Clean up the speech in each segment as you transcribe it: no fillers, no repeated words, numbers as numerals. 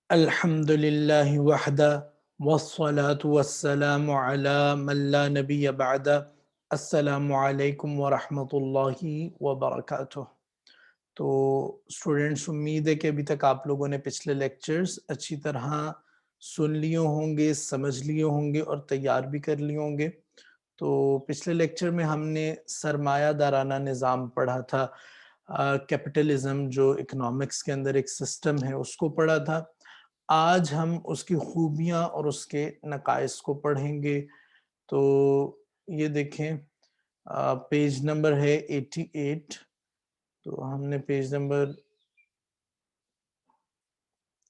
الحمد للہ وحدہ والصلاة والسلام علی من لا نبی بعد. السلام علیکم ورحمۃ اللہ وبرکاتہ. تو اسٹوڈنٹس، امید ہے کہ ابھی تک آپ لوگوں نے پچھلے لیکچرز اچھی طرح سن لیے ہوں گے، سمجھ لیے ہوں گے اور تیار بھی کر لیے ہوں گے. تو پچھلے لیکچر میں ہم نے سرمایہ دارانہ نظام پڑھا تھا، کیپٹلزم جو اکنامکس کے اندر ایک سسٹم ہے اس کو پڑھا تھا. آج ہم اس کی خوبیاں اور اس کے نقائص کو پڑھیں گے. تو یہ دیکھیں، پیج نمبر ہے 88. تو ہم نے پیج نمبر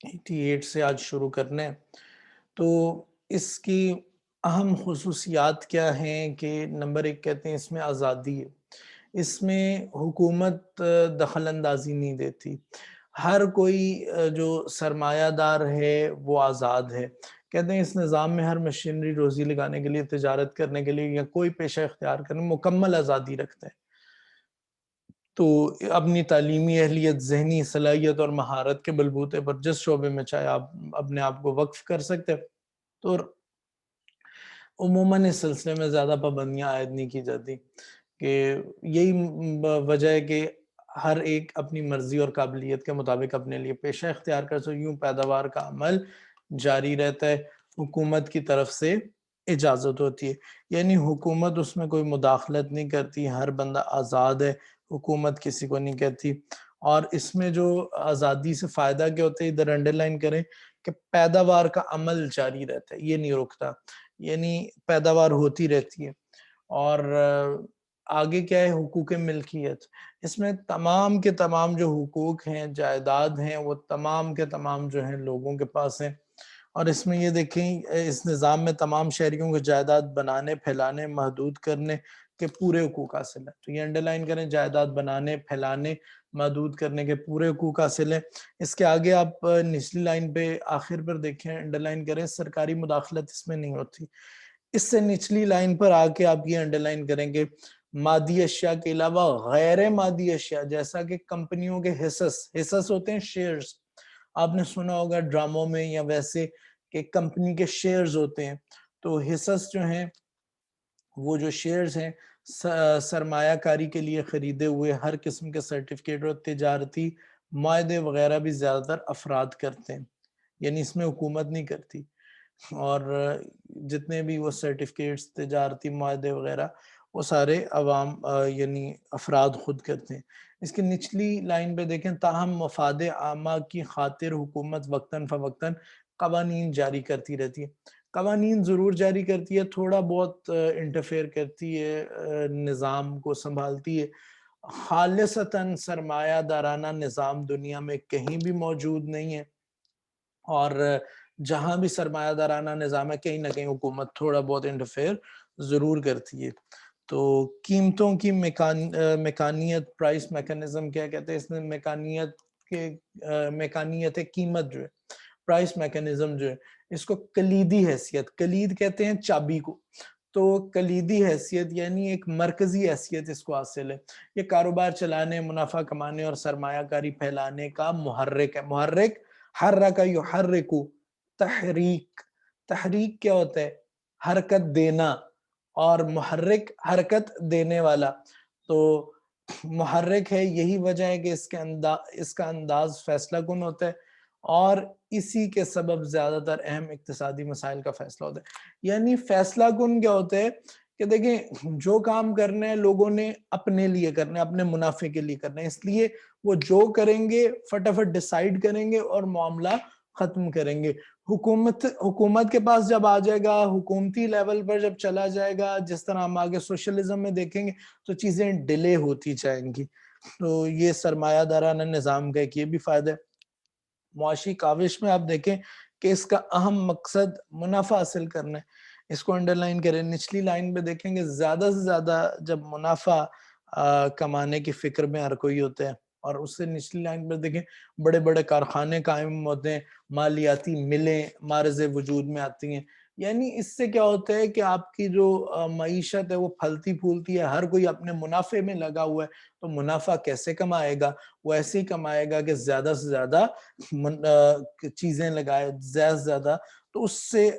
88 سے آج شروع کرنا ہے. تو اس کی اہم خصوصیات کیا ہیں کہ نمبر 1 کہتے ہیں اس میں آزادی ہے. اس میں حکومت دخل اندازی نہیں دیتی. ہر کوئی جو سرمایہ دار ہے وہ آزاد ہے. کہتے ہیں اس نظام میں ہر مشینری روزی لگانے کے لیے، تجارت کرنے کے لیے یا کوئی پیشہ اختیار کرنے مکمل آزادی رکھتا ہے. تو اپنی تعلیمی اہلیت، ذہنی صلاحیت اور مہارت کے بلبوتے پر جس شعبے میں چاہے آپ اپنے آپ کو وقف کر سکتے ہیں. تو عموماً اس سلسلے میں زیادہ پابندیاں عائد نہیں کی جاتی، کہ یہی وجہ ہے کہ ہر ایک اپنی مرضی اور قابلیت کے مطابق اپنے لیے پیشہ اختیار کر سکے. یوں پیداوار کا عمل جاری رہتا ہے، حکومت کی طرف سے اجازت ہوتی ہے. یعنی حکومت اس میں کوئی مداخلت نہیں کرتی، ہر بندہ آزاد ہے، حکومت کسی کو نہیں کہتی. اور اس میں جو آزادی سے فائدہ کیا ہوتا ہے، ادھر انڈر لائن کریں کہ پیداوار کا عمل جاری رہتا ہے، یہ نہیں رکتا، یعنی پیداوار ہوتی رہتی ہے. اور آگے کیا ہے، حقوق ملکیت. اس میں تمام کے تمام جو حقوق ہیں، جائیداد ہیں، وہ تمام کے تمام جو ہیں لوگوں کے پاس ہیں. اور اس میں یہ دیکھیں، اس نظام میں تمام شہریوں کو جائیداد بنانے، پھیلانے، محدود کرنے کے پورے حقوق حاصل ہیں. تو یہ انڈر لائن کریں، جائیداد بنانے، پھیلانے، محدود کرنے کے پورے حقوق حاصل ہیں. اس کے آگے آپ نچلی لائن پہ آخر پر دیکھیں، انڈر لائن کریں، سرکاری مداخلت اس میں نہیں ہوتی. اس سے نچلی لائن پر آ کے آپ یہ انڈر لائن کریں گے، مادی اشیاء کے علاوہ غیر مادی اشیاء جیسا کہ کمپنیوں کے حصص ہوتے ہیں، شیئرز. آپ نے سنا ہوگا ڈراموں میں یا ویسے کہ کمپنی کے شیئرز ہوتے ہیں. تو حصص جو ہیں، وہ جو شیئرز ہیں، سرمایہ کاری کے لیے خریدے ہوئے ہر قسم کے سرٹیفکیٹ اور تجارتی معاہدے وغیرہ بھی زیادہ تر افراد کرتے ہیں، یعنی اس میں حکومت نہیں کرتی. اور جتنے بھی وہ سرٹیفکیٹس، تجارتی معاہدے وغیرہ، وہ سارے عوام یعنی افراد خود کرتے ہیں. اس کی نچلی لائن پہ دیکھیں، تاہم مفاد عامہ کی خاطر حکومت وقتاً فوقتاً قوانین جاری کرتی رہتی ہے. قوانین ضرور جاری کرتی ہے، تھوڑا بہت انٹرفیئر کرتی ہے، نظام کو سنبھالتی ہے. خالصتاً سرمایہ دارانہ نظام دنیا میں کہیں بھی موجود نہیں ہے. اور جہاں بھی سرمایہ دارانہ نظام ہے، کہیں نہ کہیں حکومت تھوڑا بہت انٹرفیئر ضرور کرتی ہے. تو قیمتوں کی میکانیت، پرائس میکانزم کیا کہتے ہیں اس میں، میکانیت قیمت جو ہے، پرائس میکانزم جو ہے، اس کو کلیدی حیثیت، کلید کہتے ہیں چابی کو، تو کلیدی حیثیت یعنی ایک مرکزی حیثیت اس کو حاصل ہے. یہ کاروبار چلانے، منافع کمانے اور سرمایہ کاری پھیلانے کا محرک ہے. محرک، حرک یحرک، تحریک. تحریک کیا ہوتا ہے؟ حرکت دینا، اور محرک حرکت دینے والا. تو محرک ہے، یہی وجہ ہے کہ اس کا انداز فیصلہ کن ہوتا ہے، اور اسی کے سبب زیادہ تر اہم اقتصادی مسائل کا فیصلہ ہوتا ہے. یعنی فیصلہ کن کیا ہوتا ہے کہ دیکھیں، جو کام کرنا ہے لوگوں نے اپنے لیے کرنا ہے، اپنے منافع کے لیے کرنا ہے، اس لیے وہ جو کریں گے فٹافٹ ڈیسائیڈ کریں گے اور معاملہ ختم کریں گے. حکومت کے پاس جب آ جائے گا، حکومتی لیول پر جب چلا جائے گا، جس طرح ہم آگے سوشلزم میں دیکھیں گے، تو چیزیں ڈیلے ہوتی جائیں گی. تو یہ سرمایہ دارانہ نظام کا ایک یہ بھی فائدہ ہے. معاشی کاوش میں آپ دیکھیں کہ اس کا اہم مقصد منافع حاصل کرنا ہے. اس کو انڈر لائن کریں. نچلی لائن پہ دیکھیں گے، زیادہ سے زیادہ جب منافع کمانے کی فکر میں ہر کوئی ہوتا ہے. اور اس سے نچلی لائن پہ دیکھیں، بڑے بڑے کارخانے قائم ہوتے ہیں، مالیاتی ملیں معرض وجود میں آتی ہیں. یعنی اس سے کیا ہوتا ہے کہ آپ کی جو معیشت ہے وہ پھلتی پھولتی ہے، ہر کوئی اپنے منافع میں لگا ہوا ہے، تو منافع کیسے کمائے گا؟ وہ ایسے ہی کمائے گا کہ زیادہ سے زیادہ چیزیں لگائے، زیادہ سے زیادہ، تو اس سے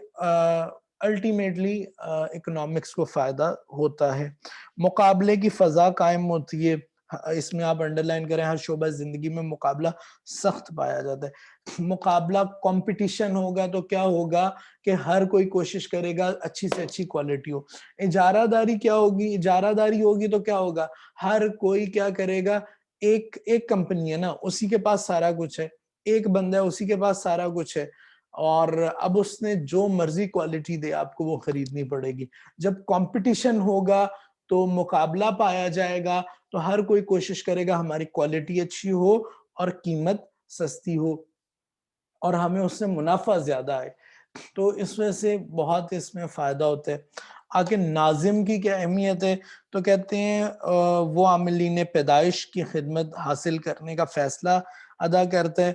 الٹیمیٹلی اکنامکس کو فائدہ ہوتا ہے۔ مقابلے کی فضا قائم ہوتی ہے، اس میں آپ انڈرلائن کریں، ہر شعبہ زندگی میں مقابلہ سخت پایا جاتا ہے۔ مقابلہ کمپٹیشن ہوگا تو کیا ہوگا کہ ہر کوئی کوشش کرے گا اچھی سے اچھی کوالٹی ہو۔ اجارہ داری کیا ہوگی؟ اجارہ داری ہوگی تو کیا ہوگا؟ ہر کوئی کیا کرے گا؟ ایک کمپنی ہے نا، اسی کے پاس سارا کچھ ہے، ایک بندہ ہے اسی کے پاس سارا کچھ ہے، اور اب اس نے جو مرضی کوالٹی دے آپ کو وہ خریدنی پڑے گی۔ جب کمپٹیشن ہوگا تو مقابلہ پایا جائے گا، تو ہر کوئی کوشش کرے گا ہماری کوالٹی اچھی ہو اور قیمت سستی ہو اور ہمیں اس سے منافع زیادہ آئے، تو اس وجہ سے بہت اس میں فائدہ ہوتا ہے۔ آگے ناظم کی کیا اہمیت ہے؟ تو کہتے ہیں وہ عاملین پیدائش کی خدمت حاصل کرنے کا فیصلہ ادا کرتا ہے،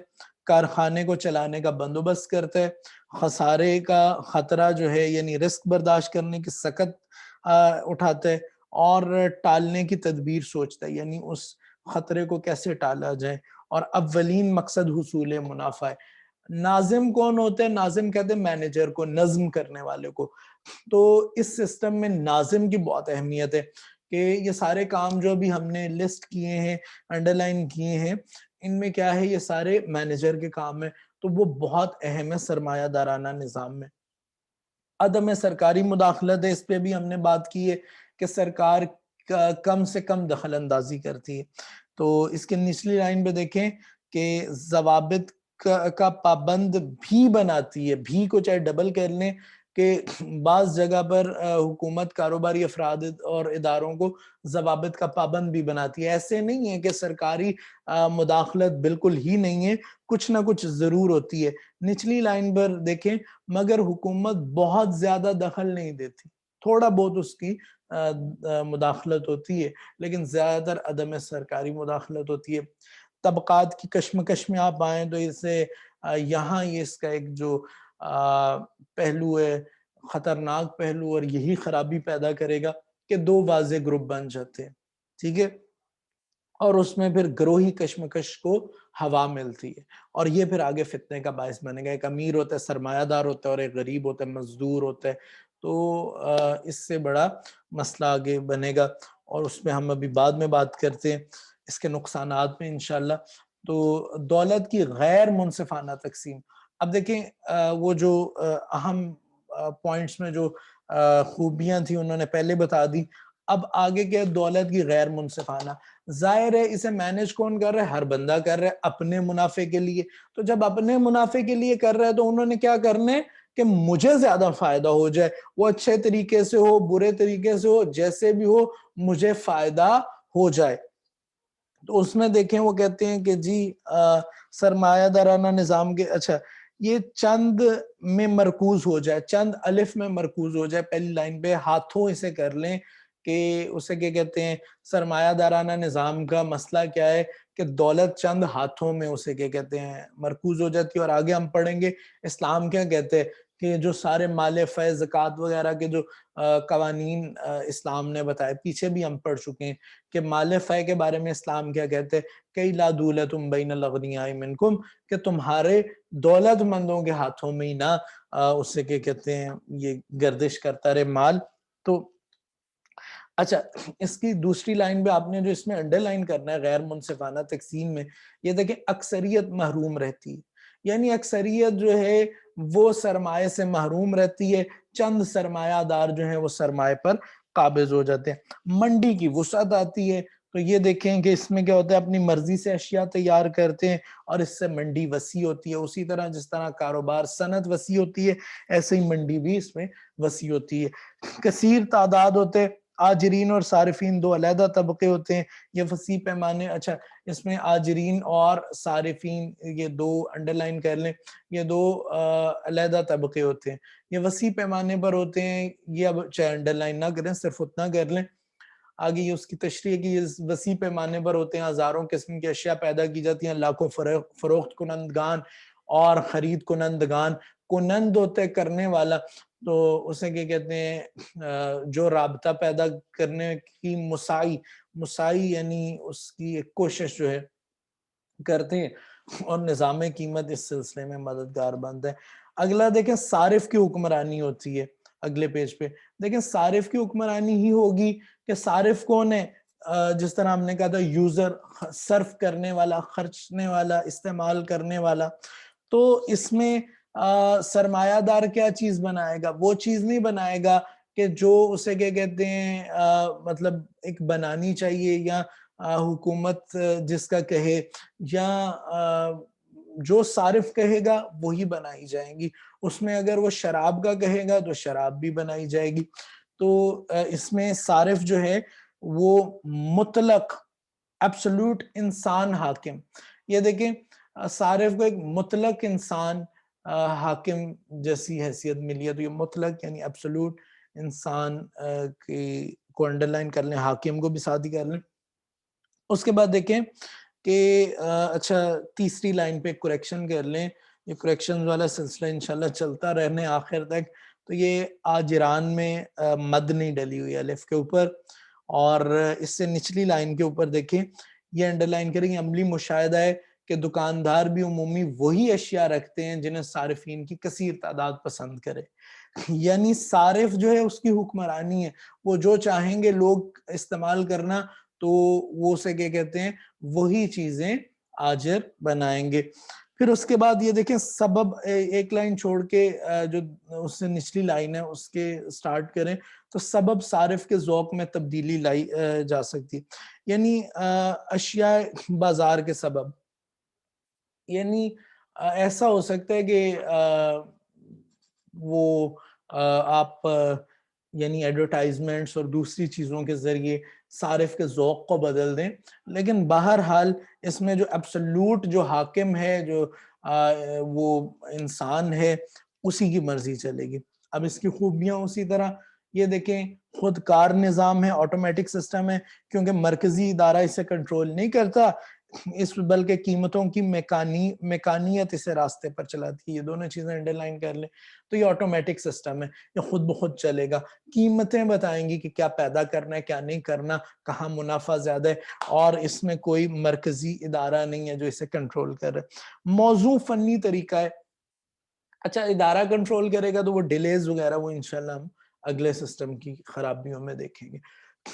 کارخانے کو چلانے کا بندوبست کرتا ہے، خسارے کا خطرہ جو ہے یعنی رسک برداشت کرنے کی سخت اٹھاتا ہے، اور ٹالنے کی تدبیر سوچتا ہے، یعنی اس خطرے کو کیسے ٹالا جائے، اور اولین مقصد حصول منافع ہے۔ ناظم کون ہوتے ہیں؟ ناظم کہتے ہیں مینیجر کو، نظم کرنے والے کو۔ تو اس سسٹم میں ناظم کی بہت اہمیت ہے کہ یہ سارے کام جو ابھی ہم نے لسٹ کیے ہیں، انڈرلائن کیے ہیں، ان میں کیا ہے؟ یہ سارے مینیجر کے کام ہیں، تو وہ بہت اہم ہے سرمایہ دارانہ نظام میں۔ عدم سرکاری مداخلت ہے، اس پہ بھی ہم نے بات کی ہے کہ سرکار کم سے کم دخل اندازی کرتی ہے۔ تو اس کے نچلی لائن پہ دیکھیں کہ ضوابط کا پابند بھی بناتی ہے، بھی کو چاہے ڈبل کر لیں، کہ بعض جگہ پر حکومت کاروباری افراد اور اداروں کو ضوابط کا پابند بھی بناتی ہے۔ ایسے نہیں ہے کہ سرکاری مداخلت بالکل ہی نہیں ہے، کچھ نہ کچھ ضرور ہوتی ہے۔ نچلی لائن پر دیکھیں، مگر حکومت بہت زیادہ دخل نہیں دیتی، تھوڑا بہت اس کی مداخلت ہوتی ہے، لیکن زیادہ تر عدم سرکاری مداخلت ہوتی ہے۔ طبقات کی کشمکش میں آپ آئیں تو اسے یہاں یہ اس کا ایک جو پہلو ہے، خطرناک پہلو، اور یہی خرابی پیدا کرے گا کہ دو واضح گروپ بن جاتے ہیں، ٹھیک ہے، اور اس میں پھر گروہی کشمکش کو ہوا ملتی ہے، اور یہ پھر آگے فتنے کا باعث بنے گا۔ ایک امیر ہوتا ہے، سرمایہ دار ہوتا ہے، اور ایک غریب ہوتا ہے، مزدور ہوتا ہے، تو اس سے بڑا مسئلہ آگے بنے گا، اور اس میں ہم ابھی بعد میں بات کرتے ہیں اس کے نقصانات میں انشاءاللہ۔ تو دولت کی غیر منصفانہ تقسیم، اب دیکھیں وہ جو اہم پوائنٹس میں جو خوبیاں تھیں انہوں نے پہلے بتا دی، اب آگے کیا؟ دولت کی غیر منصفانہ۔ ظاہر ہے اسے مینج کون کر رہا ہے؟ ہر بندہ کر رہا ہے اپنے منافع کے لیے، تو جب اپنے منافع کے لیے کر رہا ہے تو انہوں نے کیا کرنے کہ مجھے زیادہ فائدہ ہو جائے، وہ اچھے طریقے سے ہو، برے طریقے سے ہو، جیسے بھی ہو، مجھے فائدہ ہو جائے۔ تو اس میں دیکھیں وہ کہتے ہیں کہ جی سرمایہ دارانہ نظام کے، اچھا یہ چند میں مرکوز ہو جائے، چند الف میں مرکوز ہو جائے، پہلی لائن پہ ہاتھوں اسے کر لیں کہ اسے کیا کہتے ہیں؟ سرمایہ دارانہ نظام کا مسئلہ کیا ہے کہ دولت چند ہاتھوں میں اسے کیا کہتے ہیں؟ مرکوز ہو جاتی ہے۔ اور آگے ہم پڑھیں گے اسلام کیا کہتے ہیں کہ جو سارے مال فیض زکوٰۃ وغیرہ کے جو قوانین اسلام نے بتائے، پیچھے بھی ہم پڑھ چکے ہیں کہ مال فے کے بارے میں اسلام کیا کہتے ہیں کہ لا دولتم بین الاغنیاء منکم، کہ تمہارے دولت مندوں کے ہاتھوں میں ہی نہ اس سے کیا کہتے ہیں یہ گردش کرتا رہے مال۔ تو اچھا اس کی دوسری لائن پہ آپ نے جو اس میں انڈر لائن کرنا ہے غیر منصفانہ تقسیم میں، یہ دیکھیں اکثریت محروم رہتی ہے، یعنی اکثریت جو ہے وہ سرمایہ سے محروم رہتی ہے، چند سرمایہ دار جو ہیں وہ سرمایہ پر قابض ہو جاتے ہیں۔ منڈی کی وسعت آتی ہے، تو یہ دیکھیں کہ اس میں کیا ہوتا ہے؟ اپنی مرضی سے اشیاء تیار کرتے ہیں اور اس سے منڈی وسیع ہوتی ہے۔ اسی طرح جس طرح کاروبار صنعت وسیع ہوتی ہے، ایسے ہی منڈی بھی اس میں وسیع ہوتی ہے۔ کثیر تعداد ہوتے ہیں، آجرین اور صارفین دو علیحدہ طبقے ہوتے ہیں، یہ وسیع پیمانے، اچھا اس میں آجرین اور صارفین یہ دو انڈر لائن کر لیں، یہ دو علیحدہ طبقے ہوتے ہیں، یہ وسیع پیمانے پر ہوتے ہیں، یہ اب چاہے انڈر لائن نہ کریں، صرف اتنا کر لیں۔ آگے یہ اس کی تشریح کی، یہ وسیع پیمانے پر ہوتے ہیں، ہزاروں قسم کی اشیاء پیدا کی جاتی ہیں، لاکھوں فروخت کنندگان اور خرید کنندگان، کنند ہوتے کرنے والا، تو اسے کیا کہتے ہیں جو رابطہ پیدا کرنے کی مسائی یعنی اس کی ایک کوشش جو ہے کرتے ہیں، اور نظام قیمت اس سلسلے میں مددگار بنتا ہے۔ اگلا دیکھیں صارف کی حکمرانی ہوتی ہے، اگلے پیج پہ دیکھیں صارف کی حکمرانی ہی ہوگی کہ صارف کون ہے؟ جس طرح ہم نے کہا تھا یوزر، صرف کرنے والا، خرچنے والا، استعمال کرنے والا۔ تو اس میں سرمایہ دار کیا چیز بنائے گا؟ وہ چیز نہیں بنائے گا کہ جو اسے کیا کہتے ہیں مطلب ایک بنانی چاہیے، یا حکومت جس کا کہے، یا جو صارف کہے گا وہی بنائی جائیں گی۔ اس میں اگر وہ شراب کا کہے گا تو شراب بھی بنائی جائے گی۔ تو اس میں صارف جو ہے وہ مطلق ایبسولوٹ انسان حاکم، یہ دیکھیں صارف کو ایک مطلق انسان حاکم جیسی حیثیت ملی ہے، تو یہ مطلق یعنی ایبسولوٹ انسان کو انڈرلائن کر لیں، حاکم کو بھی ساتھ ہی کر لیں۔ اس کے بعد دیکھیں کہ اچھا تیسری لائن پہ کریکشن کر لیں، یہ کریکشن والا سلسلہ انشاءاللہ چلتا رہنے آخر تک۔ تو یہ آجران میں مد نہیں ڈلی ہوئی الف کے اوپر، اور اس سے نچلی لائن کے اوپر دیکھیں یہ انڈرلائن کریں گے، عملی مشاہدہ ہے کہ دکاندار بھی عمومی وہی اشیاء رکھتے ہیں جنہیں صارفین کی کثیر تعداد پسند کرے۔ یعنی صارف جو ہے اس کی حکمرانی ہے، وہ جو چاہیں گے لوگ استعمال کرنا تو وہ اسے کیا کہتے ہیں وہی چیزیں آجر بنائیں گے۔ پھر اس کے بعد یہ دیکھیں سبب، ایک لائن چھوڑ کے جو اس سے نچلی لائن ہے اس کے سٹارٹ کریں، تو سبب صارف کے ذوق میں تبدیلی لائی جا سکتی، یعنی اشیاء بازار کے سبب، یعنی ایسا ہو سکتا ہے کہ وہ آپ یعنی ایڈورٹائزمنٹس اور دوسری چیزوں کے ذریعے صارف کے ذوق کو بدل دیں، لیکن بہرحال اس میں جو ایبسولوٹ جو حاکم ہے، جو وہ انسان ہے، اسی کی مرضی چلے گی۔ اب اس کی خوبیاں اسی طرح یہ دیکھیں، خود کار نظام ہے، آٹومیٹک سسٹم ہے، کیونکہ مرکزی ادارہ اسے کنٹرول نہیں کرتا، اس بلکہ قیمتوں کی میکانیت اسے راستے پر چلاتی ہے۔ یہ دونوں چیزیں انڈرلائن کر لیں، تو یہ آٹومیٹک سسٹم ہے، یہ خود بخود چلے گا، قیمتیں بتائیں گی کہ کیا پیدا کرنا ہے کیا نہیں کرنا، کہاں منافع زیادہ ہے، اور اس میں کوئی مرکزی ادارہ نہیں ہے جو اسے کنٹرول کر رہا ہے۔ موضوع فنی طریقہ ہے، اچھا ادارہ کنٹرول کرے گا تو وہ ڈیلیز وغیرہ وہ انشاءاللہ ہم اگلے سسٹم کی خرابیوں میں دیکھیں گے۔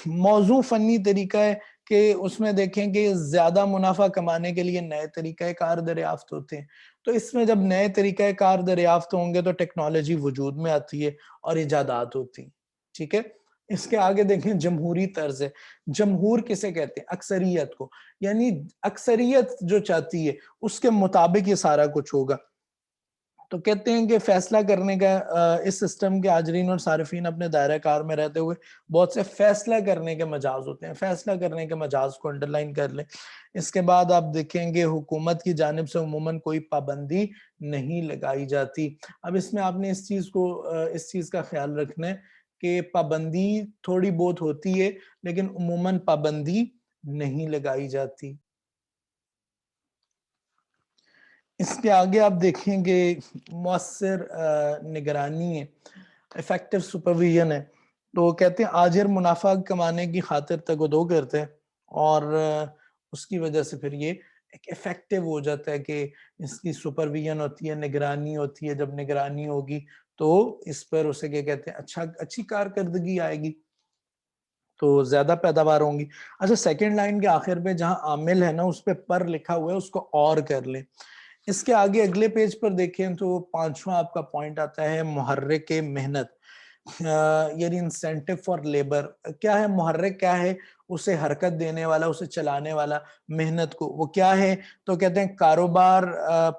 موضوع فنی طریقہ ہے کہ اس میں دیکھیں کہ زیادہ منافع کمانے کے لیے نئے طریقہ کار دریافت ہوتے ہیں، تو اس میں جب نئے طریقہ کار دریافت ہوں گے تو ٹیکنالوجی وجود میں آتی ہے اور ایجادات ہوتی ہیں، ٹھیک ہے۔ اس کے آگے دیکھیں جمہوری طرز ہے، جمہور کسے کہتے ہیں؟ اکثریت کو، یعنی اکثریت جو چاہتی ہے اس کے مطابق یہ سارا کچھ ہوگا۔ تو کہتے ہیں کہ فیصلہ کرنے کا اس سسٹم کے آجرین اور صارفین اپنے دائرہ کار میں رہتے ہوئے بہت سے فیصلہ کرنے کے مجاز ہوتے ہیں، فیصلہ کرنے کے مجاز کو انڈرلائن کر لیں۔ اس کے بعد آپ دیکھیں گے حکومت کی جانب سے عموماً کوئی پابندی نہیں لگائی جاتی۔ اب اس میں آپ نے اس چیز کا خیال رکھنا ہے کہ پابندی تھوڑی بہت ہوتی ہے لیکن عموماً پابندی نہیں لگائی جاتی۔ اس کے آگے آپ دیکھیں کہ مؤثر نگرانی ہے، ایفیکٹو سپرویژن ہے، تو کہتے ہیں آجر منافع کمانے کی خاطر تگ و دو کرتے ہیں، اور اس کی وجہ سے پھر یہ ایک ایفیکٹو ہو جاتا ہے کہ اس کی سپرویژن ہوتی ہے، نگرانی ہوتی ہے، جب نگرانی ہوگی تو اس پر اسے کیا کہتے ہیں اچھی کارکردگی آئے گی، تو زیادہ پیداوار ہوں گی۔ اچھا سیکنڈ لائن کے آخر پہ جہاں عامل ہے نا اس پہ پر لکھا ہوا ہے اس کو اور کر لیں۔ اس کے آگے اگلے پیج پر دیکھیں تو پانچواں آپ کا پوائنٹ آتا ہے محرک محنت، یعنی انسینٹیو فار لیبر۔ کیا ہے محرک؟ کیا ہے؟ اسے حرکت دینے والا، اسے چلانے والا محنت کو، وہ کیا ہے؟ تو کہتے ہیں کاروبار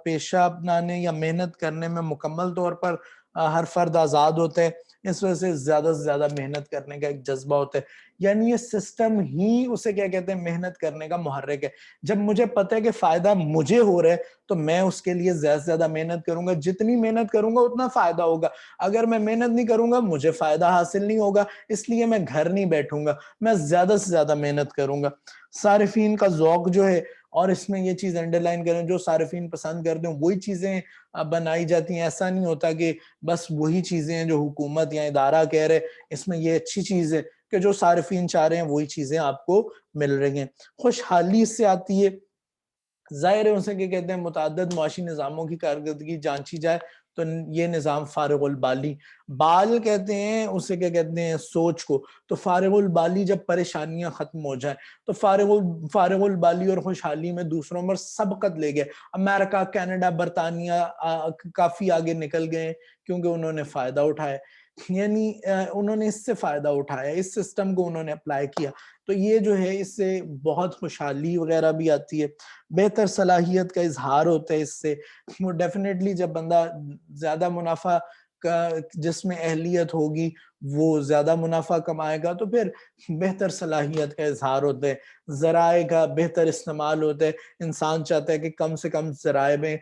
پیشہ اپنانے یا محنت کرنے میں مکمل طور پر ہر فرد آزاد ہوتا ہے، اس وجہ سے زیادہ سے زیادہ محنت کرنے کا ایک جذبہ ہوتا ہے، یعنی یہ سسٹم ہی اسے کیا کہتے ہیں محنت کرنے کا محرک ہے۔ جب مجھے پتہ ہے کہ فائدہ مجھے ہو رہا ہے تو میں اس کے لیے زیادہ سے زیادہ محنت کروں گا، جتنی محنت کروں گا اتنا فائدہ ہوگا، اگر میں محنت نہیں کروں گا مجھے فائدہ حاصل نہیں ہوگا، اس لیے میں گھر نہیں بیٹھوں گا، میں زیادہ سے زیادہ محنت کروں گا۔ صارفین کا ذوق جو ہے اور اس میں یہ چیز انڈرلائن کریں جو صارفین پسند کرتے ہیں وہی چیزیں بنائی جاتی ہیں. ایسا نہیں ہوتا کہ بس وہی چیزیں ہیں جو حکومت یا ادارہ کہہ رہے اس میں یہ اچھی چیز ہے کہ جو صارفین چاہ رہے ہیں وہی چیزیں آپ کو مل رہی ہیں. خوشحالی اس سے آتی ہے. ظاہر ہے اسے کہ کہتے ہیں متعدد معاشی نظاموں کی کارکردگی جانچی جائے تو یہ نظام فارغ البالی، بال کہتے ہیں اسے کیا کہتے ہیں سوچ کو، تو فارغ البالی جب پریشانیاں ختم ہو جائیں تو فارغ البالی اور خوشحالی میں دوسروں پر سبقت لے گئے. امریکہ، کینیڈا، برطانیہ کافی آگے نکل گئے کیونکہ انہوں نے فائدہ اٹھایا، یعنی انہوں نے اس سے فائدہ اٹھایا، اس سسٹم کو انہوں نے اپلائی کیا. تو یہ جو ہے اس سے بہت خوشحالی وغیرہ بھی آتی ہے، بہتر صلاحیت کا اظہار ہوتا ہے اس سے. وہ ڈیفینیٹلی جب بندہ زیادہ منافع کا جس میں اہلیت ہوگی وہ زیادہ منافع کمائے گا تو پھر بہتر صلاحیت کا اظہار ہوتا ہے، ذرائع کا بہتر استعمال ہوتا ہے. انسان چاہتا ہے کہ کم سے کم ذرائع میں،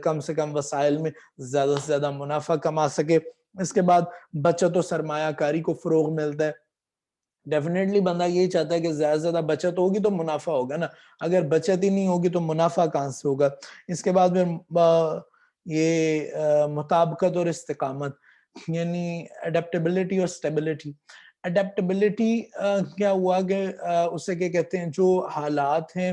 کم سے کم وسائل میں زیادہ سے زیادہ منافع کما سکے. اس کے بعد بچت و سرمایہ کاری کو فروغ ملتا ہے. ڈیفینیٹلی بندہ یہی چاہتا ہے کہ زیادہ سے زیادہ بچت ہوگی تو منافع ہوگا نا، اگر بچت ہی نہیں ہوگی تو منافع کہاں سے ہوگا. اس کے بعد پھر یہ مطابقت اور استقامت، یعنی اڈیپٹیبلٹی اور سٹیبلٹی. اڈیپٹیبلٹی کیا ہوا کہ اسے کیا کہتے ہیں جو حالات ہیں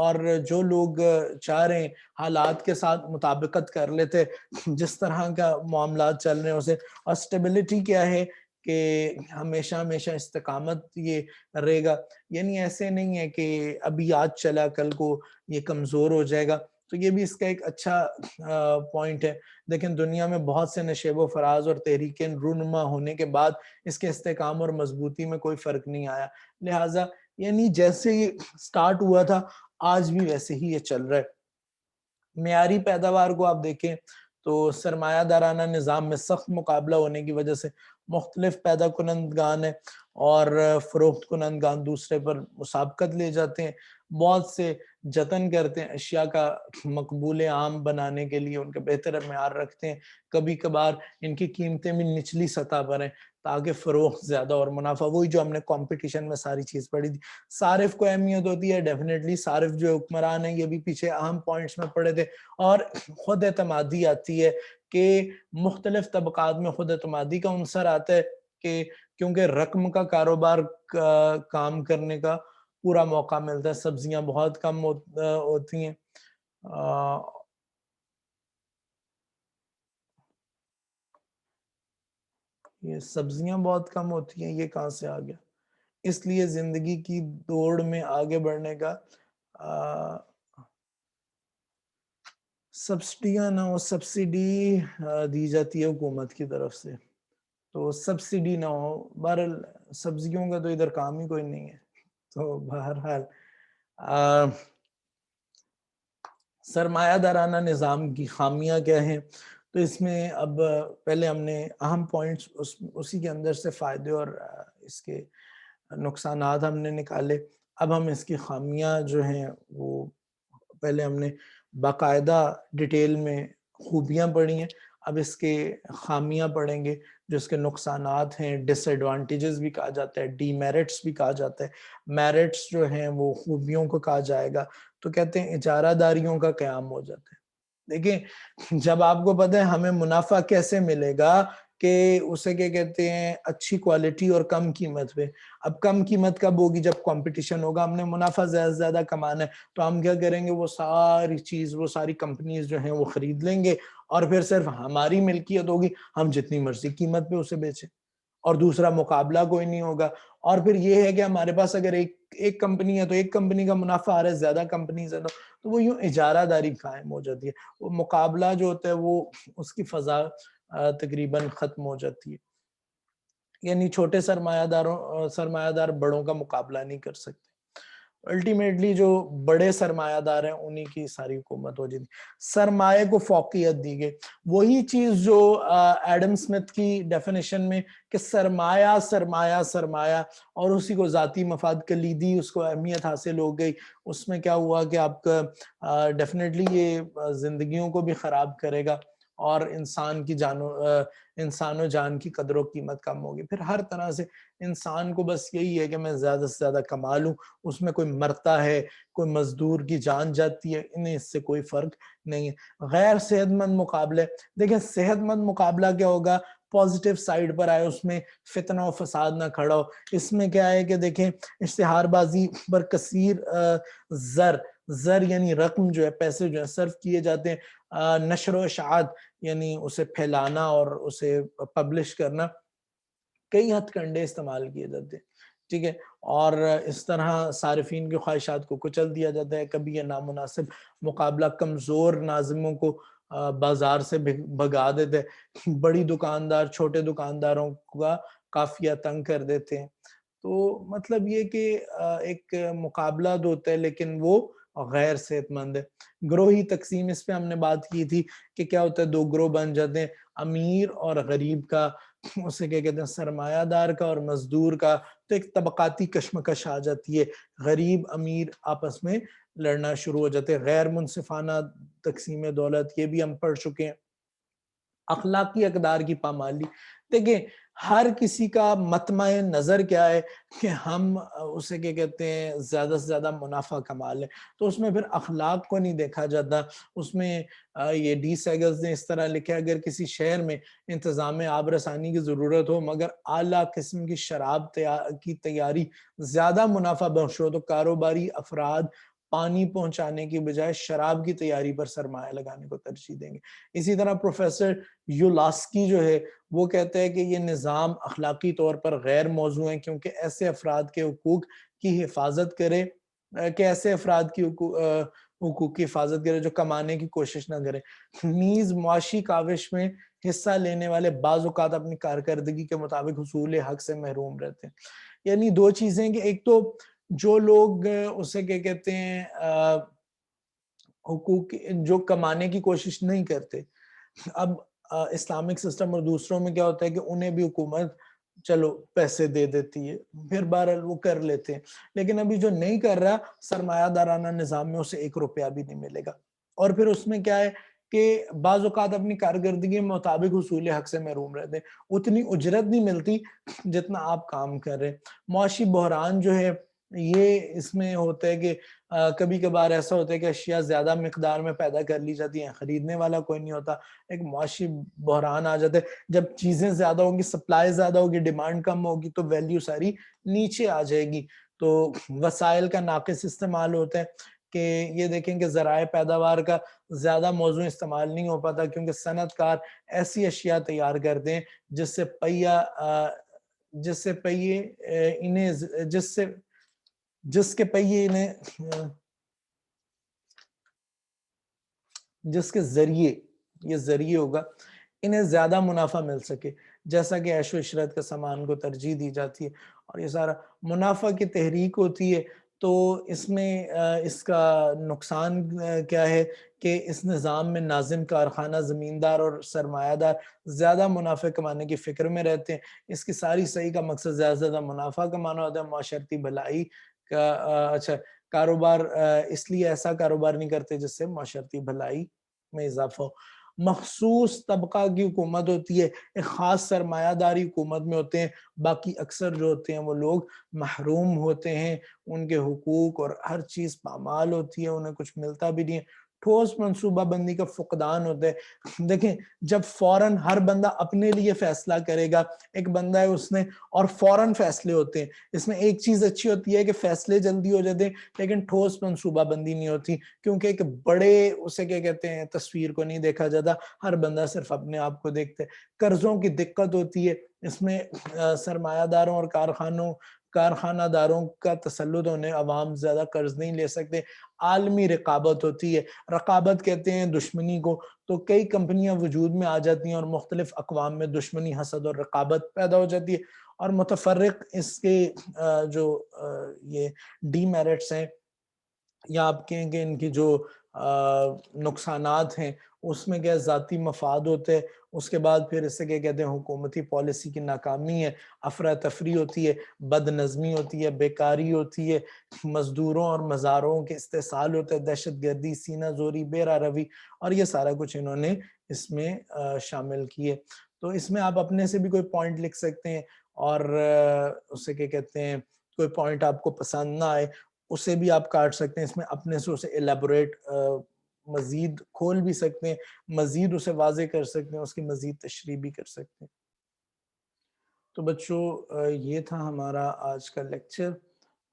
اور جو لوگ چاہ رہے ہیں حالات کے ساتھ مطابقت کر لیتے جس طرح کا معاملات چل رہے ہیں اسے. اور سٹیبلٹی کیا ہے کہ ہمیشہ ہمیشہ استقامت یہ رہے گا، یعنی ایسے نہیں ہے کہ ابھی آج چلا کل کو یہ کمزور ہو جائے گا. تو یہ بھی اس کا ایک اچھا پوائنٹ ہے. لیکن دنیا میں بہت سے نشیب و فراز اور تحریکیں رونما ہونے کے بعد اس کے استحکام اور مضبوطی میں کوئی فرق نہیں آیا. لہٰذا یعنی جیسے یہ سٹارٹ ہوا تھا آج بھی ویسے ہی یہ چل رہا ہے. معیاری پیداوار کو آپ دیکھیں تو سرمایہ دارانہ نظام میں سخت مقابلہ ہونے کی وجہ سے مختلف پیدا کنندگان ہیں اور فروخت کنندگان دوسرے پر مسابقت لے جاتے ہیں. بہت سے جتن کرتے ہیں اشیاء کا مقبول عام بنانے کے لیے، ان کے بہتر معیار رکھتے ہیں. کبھی کبھار ان کی قیمتیں بھی نچلی سطح پر ہیں تاکہ فروخت زیادہ اور منافع، وہی جو ہم نے کمپٹیشن میں ساری چیز پڑھی تھی. صارف کو اہمیت ہوتی ہے، ڈیفینیٹلی صارف جو حکمران ہیں یہ بھی پیچھے اہم پوائنٹس میں پڑے تھے. اور خود اعتمادی آتی ہے کہ مختلف طبقات میں خود اعتمادی کا عنصر آتا ہے کہ کیونکہ رقم کا کاروبار کام کرنے کا پورا موقع ملتا ہے. سبزیاں بہت کم ہوتی ہیں، یہ سبزیاں بہت کم ہوتی ہیں، یہ کہاں سے آ گیا؟ اس لیے زندگی کی دوڑ میں آگے بڑھنے کا سبسڈیاں نہ ہو، سبسڈی دی جاتی ہے حکومت کی طرف سے، تو سبسڈی نہ ہو. بہرحال سبزیوں کا تو ادھر کام ہی کوئی نہیں ہے. تو بہرحال سرمایہ دارانہ نظام کی خامیاں کیا ہیں؟ تو اس میں اب پہلے ہم نے اہم پوائنٹس اسی کے اندر سے فائدے اور اس کے نقصانات ہم نے نکالے. اب ہم اس کی خامیاں جو ہیں وہ پہلے ہم نے باقاعدہ ڈیٹیل میں خوبیاں پڑھی ہیں، اب اس کے خامیاں پڑھیں گے جو اس کے نقصانات ہیں. ڈس ایڈوانٹیجز بھی کہا جاتا ہے، ڈی میرٹس بھی کہا جاتا ہے. میرٹس جو ہیں وہ خوبیوں کو کہا جائے گا. تو کہتے ہیں اجارہ داریوں کا قیام ہو جاتا ہے. دیکھیں جب آپ کو پتہ ہے ہمیں منافع کیسے ملے گا کہ اسے کیا کہتے ہیں اچھی کوالٹی اور کم قیمت پہ. اب کم قیمت کب ہوگی؟ جب کمپٹیشن ہوگا. ہم نے منافع زیادہ سے زیادہ کمانا ہے تو ہم کیا کریں گے؟ وہ ساری چیز، وہ ساری کمپنیز جو ہیں وہ خرید لیں گے اور پھر صرف ہماری ملکیت ہوگی، ہم جتنی مرضی قیمت پہ اسے بیچیں اور دوسرا مقابلہ کوئی نہیں ہوگا. اور پھر یہ ہے کہ ہمارے پاس اگر ایک کمپنی ہے تو ایک کمپنی کا منافع آ رہا ہے، زیادہ کمپنیز ہے تو وہ یوں اجارہ داری قائم ہو جاتی ہے. وہ مقابلہ جو ہوتا ہے وہ اس کی فضا تقریباً ختم ہو جاتی ہے. یعنی چھوٹے سرمایہ دار بڑوں کا مقابلہ نہیں کر سکتے. الٹیمیٹلی جو بڑے سرمایہ دار ہیں انہی کی ساری حکومت ہو جاتی. سرمایہ کو فوقیت دی گئی، وہی چیز جو ایڈم سمتھ کی ڈیفینیشن میں کہ سرمایہ سرمایہ سرمایہ اور اسی کو ذاتی مفاد کلیدی اس کو اہمیت حاصل ہو گئی. اس میں کیا ہوا کہ آپ کا ڈیفینیٹلی یہ زندگیوں کو بھی خراب کرے گا اور انسان کی انسان و جان کی قدر و قیمت کم ہوگی. پھر ہر طرح سے انسان کو بس یہی ہے کہ میں زیادہ سے زیادہ کما لوں. اس میں کوئی مرتا ہے، کوئی مزدور کی جان جاتی ہے، انہیں اس سے کوئی فرق نہیں ہے. غیر صحت مند مقابلے، دیکھیں صحت مند مقابلہ کیا ہوگا، پازیٹیو سائیڈ پر آئے، اس میں فتنہ و فساد نہ کھڑا ہو. اس میں کیا ہے کہ دیکھیں اشتہار بازی پر کثیر زر یعنی رقم جو ہے، پیسے جو ہے صرف کیے جاتے ہیں. نشر و اشاعت یعنی اسے پھیلانا اور اسے پبلش کرنا، کئی ہتھ کنڈے استعمال کیے جاتے ہیں. ٹھیک ہے، اور اس طرح صارفین کی خواہشات کو کچل دیا جاتا ہے. کبھی یہ نامناسب مقابلہ کمزور ناظموں کو بازار سے بھگا دیتے ہیں. بڑی دکاندار چھوٹے دکانداروں کا قافیہ تنگ کر دیتے ہیں. تو مطلب یہ کہ ایک مقابلہ تو ہوتا ہے لیکن وہ غیر صحت مند ہے. گروہی تقسیم، اس پہ ہم نے بات کی تھی کہ کیا ہوتا ہے، دو گروہ بن جاتے ہیں، امیر اور غریب کا، اسے کیا کہتے ہیں سرمایہ دار کا اور مزدور کا. تو ایک طبقاتی کشمکش آ جاتی ہے، غریب امیر آپس میں لڑنا شروع ہو جاتے ہیں. غیر منصفانہ تقسیم دولت، یہ بھی ہم پڑھ چکے ہیں. اخلاقی اقدار کی پامالی، دیکھیں ہر کسی کا مطمع نظر کیا ہے کہ ہم اسے کیا کہتے ہیں زیادہ سے زیادہ منافع کما لیں. تو اس میں پھر اخلاق کو نہیں دیکھا جاتا. اس میں یہ ڈی سیگلز نے اس طرح لکھا، اگر کسی شہر میں انتظام آب رسانی کی ضرورت ہو مگر اعلیٰ قسم کی شراب کی تیاری زیادہ منافع بخش ہو، تو کاروباری افراد پانی پہنچانے کی بجائے شراب کی تیاری پر سرمایہ لگانے کو ترجیح دیں گے. اسی طرح پروفیسر یولاسکی جو ہے وہ کہتے ہیں کہ یہ نظام اخلاقی طور پر غیر موزوں ہے، کیونکہ ایسے افراد کے حقوق کی حفاظت کرے حقوق کی حفاظت کرے جو کمانے کی کوشش نہ کرے. نیز معاشی کاوش میں حصہ لینے والے بعض اوقات اپنی کارکردگی کے مطابق حصول حق سے محروم رہتے ہیں. یعنی دو چیزیں کہ ایک تو جو لوگ اسے کیا کہتے ہیں حقوق جو کمانے کی کوشش نہیں کرتے، اب اسلامک سسٹم اور دوسروں میں کیا ہوتا ہے کہ انہیں بھی حکومت چلو پیسے دے دیتی ہے، پھر بہرحال وہ کر لیتے ہیں. لیکن ابھی جو نہیں کر رہا، سرمایہ دارانہ نظام میں اسے 1 روپیہ بھی نہیں ملے گا. اور پھر اس میں کیا ہے کہ بعض اوقات اپنی کارکردگی کے مطابق حصول حق سے محروم رہتے ہیں، اتنی اجرت نہیں ملتی جتنا آپ کام کر رہے ہیں. معاشی بحران جو ہے یہ اس میں ہوتا ہے کہ کبھی کبھار ایسا ہوتا ہے کہ اشیاء زیادہ مقدار میں پیدا کر لی جاتی ہیں، خریدنے والا کوئی نہیں ہوتا، ایک معاشی بحران آ جاتا ہے. جب چیزیں زیادہ ہوں گی، سپلائی زیادہ ہوگی، ڈیمانڈ کم ہوگی، تو ویلیو ساری نیچے آ جائے گی. تو وسائل کا ناقص استعمال ہوتا ہے کہ یہ دیکھیں کہ ذرائع پیداوار کا زیادہ موزوں استعمال نہیں ہو پاتا، کیونکہ صنعت کار ایسی اشیاء تیار کرتے ہیں جس کے ذریعے یہ ذریعے ہوگا انہیں زیادہ منافع مل سکے، جیسا کہ عیش و عشرت کے سامان کو ترجیح دی جاتی ہے. اور یہ سارا منافع کی تحریک ہوتی ہے. تو اس میں اس کا نقصان کیا ہے کہ اس نظام میں ناظم، کارخانہ، زمیندار اور سرمایہ دار زیادہ منافع کمانے کی فکر میں رہتے ہیں. اس کی ساری صحیح کا مقصد زیادہ سے زیادہ منافع کمانا ہوتا ہے. معاشرتی بھلائی کا کاروبار اس لیے ایسا کاروبار نہیں کرتے جس سے معاشرتی بھلائی میں اضافہ ہو. مخصوص طبقہ کی حکومت ہوتی ہے، ایک خاص سرمایہ داری حکومت میں ہوتے ہیں، باقی اکثر جو ہوتے ہیں وہ لوگ محروم ہوتے ہیں، ان کے حقوق اور ہر چیز پامال ہوتی ہے، انہیں کچھ ملتا بھی نہیں ہے. ٹھوس منصوبہ بندی کا فقدان ہوتا ہے. دیکھیں جب فوراً ہر بندہ اپنے لیے فیصلہ کرے گا، ایک بندہ ہے اس نے، اور فوراً فیصلے ہوتے ہیں. اس میں ایک چیز اچھی ہوتی ہے کہ فیصلے جلدی ہو جاتے ہیں، لیکن ٹھوس منصوبہ بندی نہیں ہوتی، کیونکہ ایک بڑے اسے کیا کہتے ہیں تصویر کو نہیں دیکھا جاتا، ہر بندہ صرف اپنے آپ کو دیکھتے. قرضوں کی دقت ہوتی ہے، اس میں سرمایہ داروں اور کارخانہ داروں کا تسلط ہونے، عوام زیادہ قرض نہیں لے سکتے. عالمی رقابت ہوتی ہے، رقابت کہتے ہیں دشمنی کو. تو کئی کمپنیاں وجود میں آ جاتی ہیں اور مختلف اقوام میں دشمنی، حسد اور رقابت پیدا ہو جاتی ہے. اور متفرق اس کے جو یہ ڈی میرٹس ہیں، یا آپ کہیں کہ ان کی جو نقصانات ہیں، اس میں کیا ذاتی مفاد ہوتے ہیں، اس کے بعد پھر اس سے کیا کہتے ہیں حکومتی پالیسی کی ناکامی ہے، افراتفری ہوتی ہے، بد نظمی ہوتی ہے، بیکاری ہوتی ہے، مزدوروں اور مزاروں کے استحصال ہوتے ہیں، دہشت گردی، سینہ زوری، بے راہ روی، اور یہ سارا کچھ انہوں نے اس میں شامل کیے۔ تو اس میں آپ اپنے سے بھی کوئی پوائنٹ لکھ سکتے ہیں، اور اسے کیا کہتے ہیں کوئی پوائنٹ آپ کو پسند نہ آئے اسے بھی آپ کاٹ سکتے ہیں، اس میں اپنے سے اسے ایلیبوریٹ مزید کھول بھی سکتے ہیں، مزید اسے واضح کر سکتے ہیں، اس کی مزید تشریح بھی کر سکتے ہیں۔ تو بچوں یہ تھا ہمارا آج کا لیکچر۔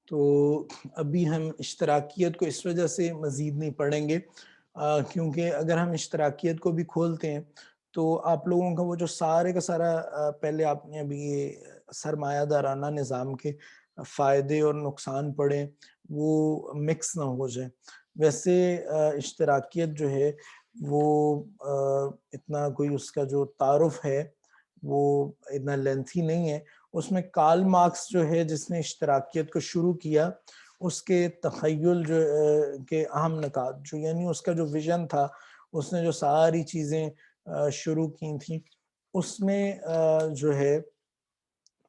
تو ابھی ہم اشتراکیت کو اس وجہ سے مزید نہیں پڑھیں گے کیونکہ اگر ہم اشتراکیت کو بھی کھولتے ہیں تو آپ لوگوں کا وہ جو سارے کا سارا پہلے آپ نے ابھی یہ سرمایہ دارانہ نظام کے فائدے اور نقصان پڑھے وہ مکس نہ ہو جائے۔ ویسے اشتراکیت جو ہے وہ اتنا کوئی اس کا جو تعارف ہے وہ اتنا لینتھی نہیں ہے۔ اس میں کارل مارکس جو ہے جس نے اشتراکیت کو شروع کیا، اس کے تخیل جو کے اہم نکات جو یعنی اس کا جو ویژن تھا، اس نے جو ساری چیزیں شروع کی تھیں، اس میں جو ہے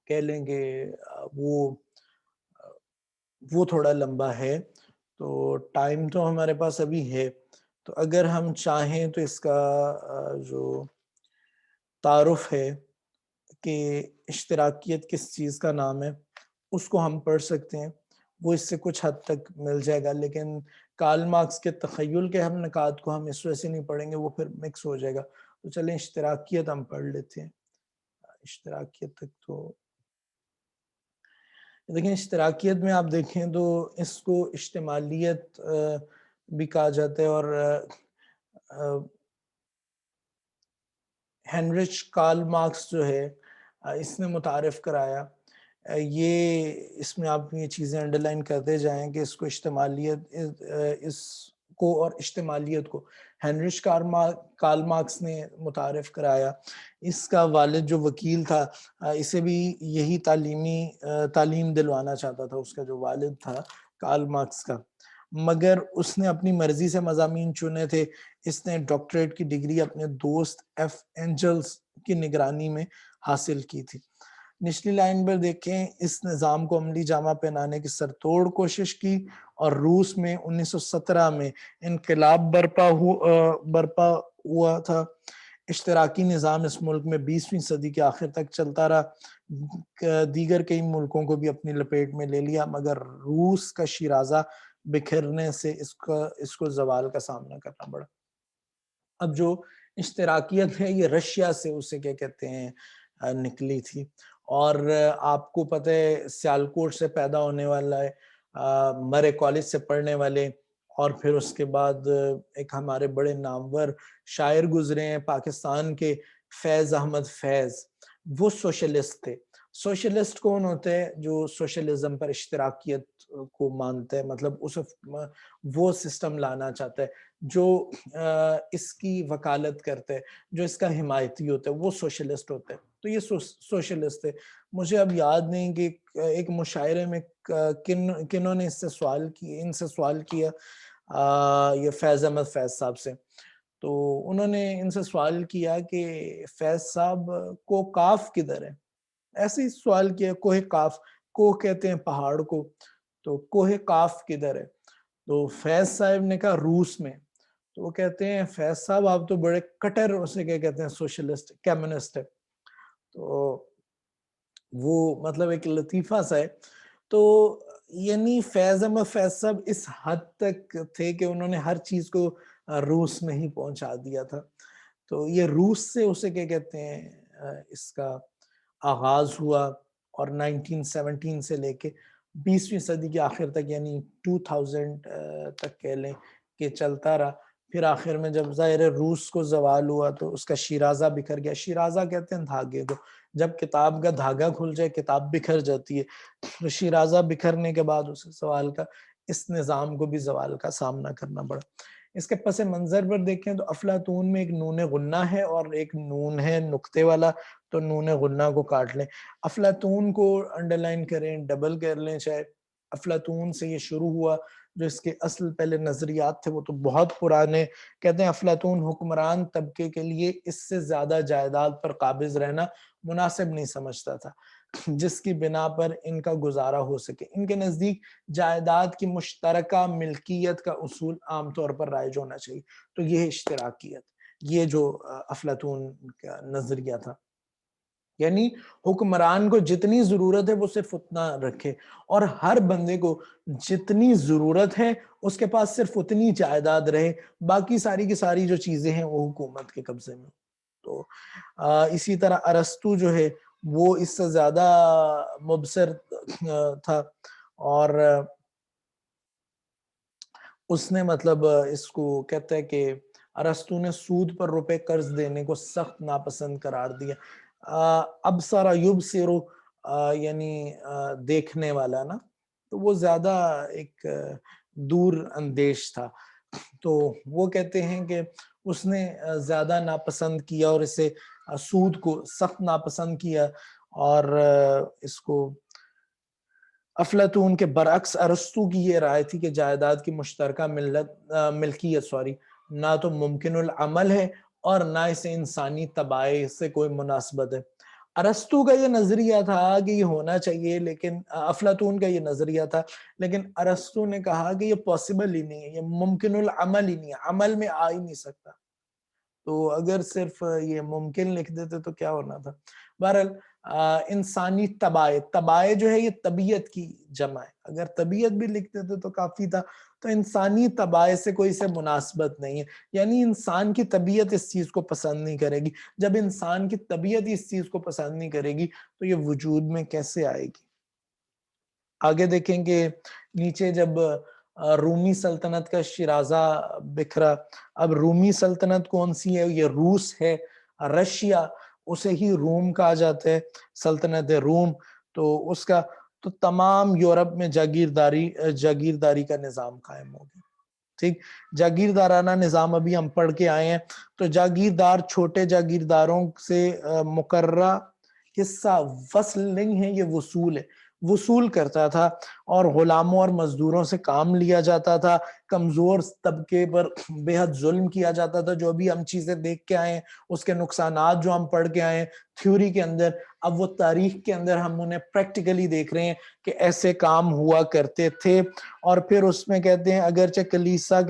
کہہ لیں گے وہ تھوڑا لمبا ہے، تو ٹائم تو ہمارے پاس ابھی ہے، تو اگر ہم چاہیں تو اس کا جو تعارف ہے کہ اشتراکیت کس چیز کا نام ہے اس کو ہم پڑھ سکتے ہیں، وہ اس سے کچھ حد تک مل جائے گا، لیکن کارل مارکس کے تخیل کے ہم نکات کو ہم اس وجہ سے نہیں پڑھیں گے، وہ پھر مکس ہو جائے گا۔ تو چلیں اشتراکیت ہم پڑھ لیتے ہیں۔ اشتراکیت تک تو لیکن اشتراکیت میں آپ دیکھیں تو اس کو اجتماعیت بھی کہا جاتا ہے، اور ہینرچ کارل مارکس جو ہے اس نے متعارف کرایا، یہ اس میں آپ یہ چیزیں انڈرلائن کرتے جائیں کہ اس کو اجتماعیت اس کو اور اجتماعیت کو ہینرچ کارل مارکس نے متعارف کرایا۔ اس کا والد جو وکیل تھا اسے بھی یہی تعلیم دلوانا چاہتا تھا، اس کا جو والد تھا کارل مارکس کا، مگر اس نے اپنی مرضی سے مضامین چنے تھے۔ اس نے ڈاکٹریٹ کی ڈگری اپنے دوست ایف اینجلز کی نگرانی میں حاصل کی تھی۔ نچلی لائن پر دیکھیں، اس نظام کو عملی جامہ پہنانے کی سرتوڑ کوشش کی، اور روس میں 1917 میں انقلاب برپا ہوا تھا۔ اشتراکی نظام اس ملک میں 20ویں صدی کے آخر تک چلتا رہا، دیگر کئی ملکوں کو بھی اپنی لپیٹ میں لے لیا، مگر روس کا شیرازہ بکھرنے سے اس کو زوال کا سامنا کرنا پڑا۔ اب جو اشتراکیت ہے یہ رشیا سے اسے کیا کہتے ہیں نکلی تھی، اور آپ کو پتہ ہے سیالکوٹ سے پیدا ہونے والا ہے، مرے کالج سے پڑھنے والے، اور پھر اس کے بعد ایک ہمارے بڑے نامور شاعر گزرے ہیں پاکستان کے، فیض احمد فیض، وہ سوشلسٹ تھے۔ سوشلسٹ کون ہوتے ہیں؟ جو سوشلزم پر اشتراکیت کو مانتے ہیں، مطلب وہ سسٹم لانا چاہتا ہے جو اس کی وکالت کرتے ہیں، جو اس کا حمایتی ہوتا ہے، وہ سوشلسٹ ہوتے ہیں۔ تو یہ سوشلسٹ ہے۔ مجھے اب یاد نہیں کہ ایک مشاعرے میں کنہوں نے ان سے سوال کیا یہ فیض احمد فیض صاحب سے، تو انہوں نے ان سے سوال کیا کہ فیض صاحب کو کاف کدھر ہے؟ ایسے ہی سوال کیا، کوہ کاف، کوہ کہتے ہیں پہاڑ کو، تو کوہ کاف کدھر ہے؟ تو فیض صاحب نے کہا روس میں۔ تو وہ کہتے ہیں فیض صاحب آپ تو بڑے کٹر اسے کیا کہتے ہیں سوشلسٹ کمیونسٹ ہے۔ تو وہ مطلب ایک لطیفہ سا ہے۔ تو یعنی فیض احمد فیض صاحب اس حد تک تھے کہ انہوں نے ہر چیز کو روس میں ہی پہنچا دیا تھا۔ تو یہ روس سے اسے کیا کہتے ہیں اس کا آغاز ہوا، اور 1917 سے لے کے 20ویں صدی کے آخر تک یعنی 2000 تک کہہ لیں کہ چلتا رہا۔ پھر آخر میں جب ظاہر روس کو زوال ہوا تو اس کا شیرازہ بکھر گیا۔ شیرازہ کہتے ہیں دھاگے کو، جب کتاب کا دھاگا کھل جائے کتاب بکھر جاتی ہے، تو شیرازہ بکھرنے کے بعد اسے زوال کا، اس نظام کو بھی زوال کا سامنا کرنا پڑا۔ اس کے پس منظر پر دیکھیں تو افلاطون میں ایک نون غنہ ہے اور ایک نون ہے نقطے والا، تو نون غنہ کو کاٹ لیں، افلاطون کو انڈرلائن کریں، ڈبل کر لیں چاہے، افلاطون سے یہ شروع ہوا. جو اس کے اصل پہلے نظریات تھے وہ تو بہت پرانے. کہتے ہیں افلاطون حکمران طبقے کے لیے اس سے زیادہ جائیداد پر قابض رہنا مناسب نہیں سمجھتا تھا جس کی بنا پر ان کا گزارا ہو سکے. ان کے نزدیک جائیداد کی مشترکہ ملکیت کا اصول عام طور پر رائج ہونا چاہیے. تو یہ اشتراکیت، یہ جو افلاطون کا نظریہ تھا، یعنی حکمران کو جتنی ضرورت ہے وہ صرف اتنا رکھے، اور ہر بندے کو جتنی ضرورت ہے اس کے پاس صرف اتنی جائیداد رہے، باقی ساری کی ساری جو چیزیں ہیں وہ حکومت کے قبضے میں. تو اسی طرح ارسطو جو ہے وہ اس سے زیادہ مبصر تھا، اور اس نے مطلب اس کو کہتا ہے کہ ارسطو نے سود پر روپے قرض دینے کو سخت ناپسند قرار دیا. ابصر یبصر یعنی دیکھنے والا نا، تو وہ زیادہ ایک دور اندیش تھا. تو وہ کہتے ہیں کہ اس نے زیادہ ناپسند کیا اور اسے سود کو سخت ناپسند کیا، اور اس کو افلاطون کے برعکس ارسطو کی یہ رائے تھی کہ جائیداد کی مشترکہ ملکیت نہ تو ممکن العمل ہے اور نہ اسے انسانی طبائع سے کوئی مناسبت ہے. ارسطو کا یہ نظریہ تھا کہ یہ ہونا چاہیے، لیکن افلاطون کا یہ نظریہ تھا، لیکن ارسطو نے کہا کہ یہ پاسبل ہی نہیں ہے، یہ ممکن العمل ہی نہیں ہے، عمل میں آ ہی نہیں سکتا. تو اگر صرف یہ ممکن لکھ دیتے تو کیا ہونا تھا. بہرحال انسانی طبائع جو ہے یہ طبیعت کی جمع ہے، اگر طبیعت بھی لکھ دیتے تو کافی تھا. تو انسانی طبائع سے کوئی سے مناسبت نہیں ہے، یعنی انسان کی طبیعت اس چیز کو پسند نہیں کرے گی. جب انسان کی طبیعت اس چیز کو پسند نہیں کرے گی تو یہ وجود میں کیسے آئے گی. آگے دیکھیں کہ نیچے جب رومی سلطنت کا شیرازہ بکھرا. اب رومی سلطنت کون سی ہے؟ یہ روس ہے، رشیا، اسے ہی روم کہا جاتا ہے، سلطنت روم. تو اس کا تو تمام یورپ میں جاگیرداری کا نظام قائم ہو گیا. ٹھیک، جاگیردارانہ نظام ابھی ہم پڑھ کے آئے ہیں. تو جاگیردار چھوٹے جاگیرداروں سے مقررہ حصہ وصل نہیں ہے، یہ وصول کرتا تھا، اور غلاموں اور مزدوروں سے کام لیا جاتا تھا. کمزور طبقے پر بے حد ظلم کیا جاتا تھا. جو ابھی ہم چیزیں دیکھ کے آئے ہیں اس کے نقصانات جو ہم پڑھ کے آئے ہیں تھیوری کے اندر، اب وہ تاریخ کے اندر ہم انہیں پریکٹیکلی دیکھ رہے ہیں کہ ایسے کام ہوا کرتے تھے. اور پھر اس میں کہتے ہیں اگرچہ کلیسا